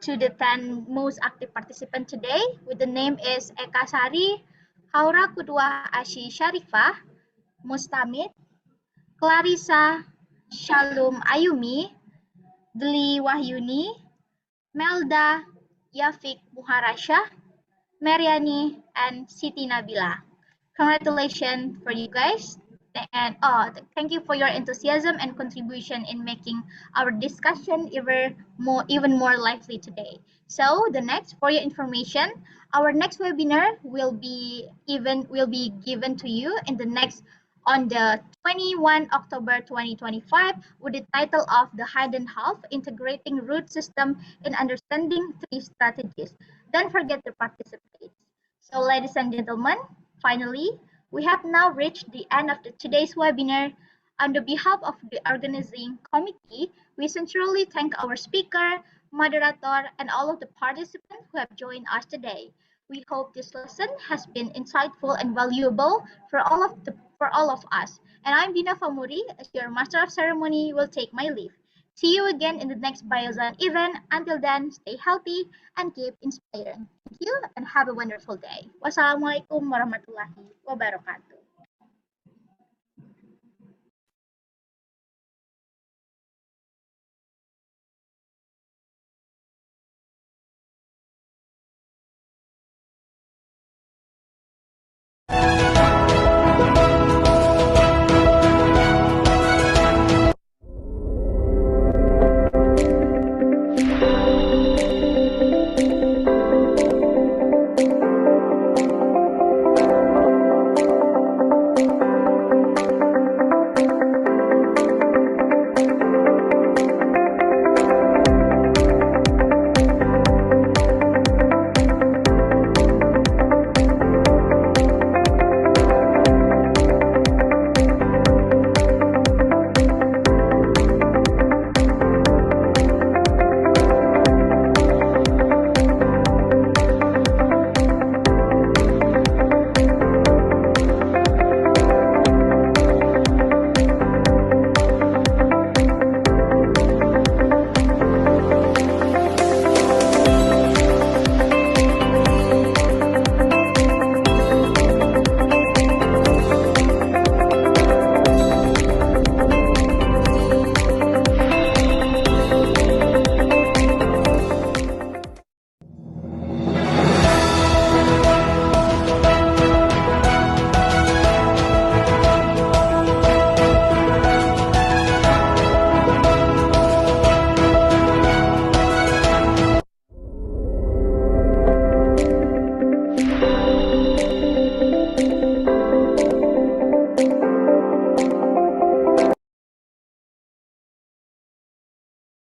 the 10 most active participants today. With the name is Eka Sari, Haura Kudwa Ashi Sharifah, Mustamid, Clarissa, Shalom Ayumi, Dli Wahyuni, Melda, Yafik Muharasha, Mariani, and Siti Nabila. Congratulations for you guys. And thank you for your enthusiasm and contribution in making our discussion even more lively today. So the next, for your information, our next webinar will be given to you in the next on the 21 October 2025 with the title of The Hidden Half, Integrating Root System in Understanding Three Strategies. Don't forget to participate. So ladies and gentlemen, finally, we have now reached the end of today's webinar. On the behalf of the organizing committee, we sincerely thank our speaker, moderator, and all of the participants who have joined us today. We hope this lesson has been insightful and valuable for all of us. And I'm Dina Famuri, as your Master of Ceremony, will take my leave. See you again in the next Biozone event. Until then, stay healthy and keep inspiring. Thank you and have a wonderful day. Wassalamualaikum warahmatullahi wabarakatuh.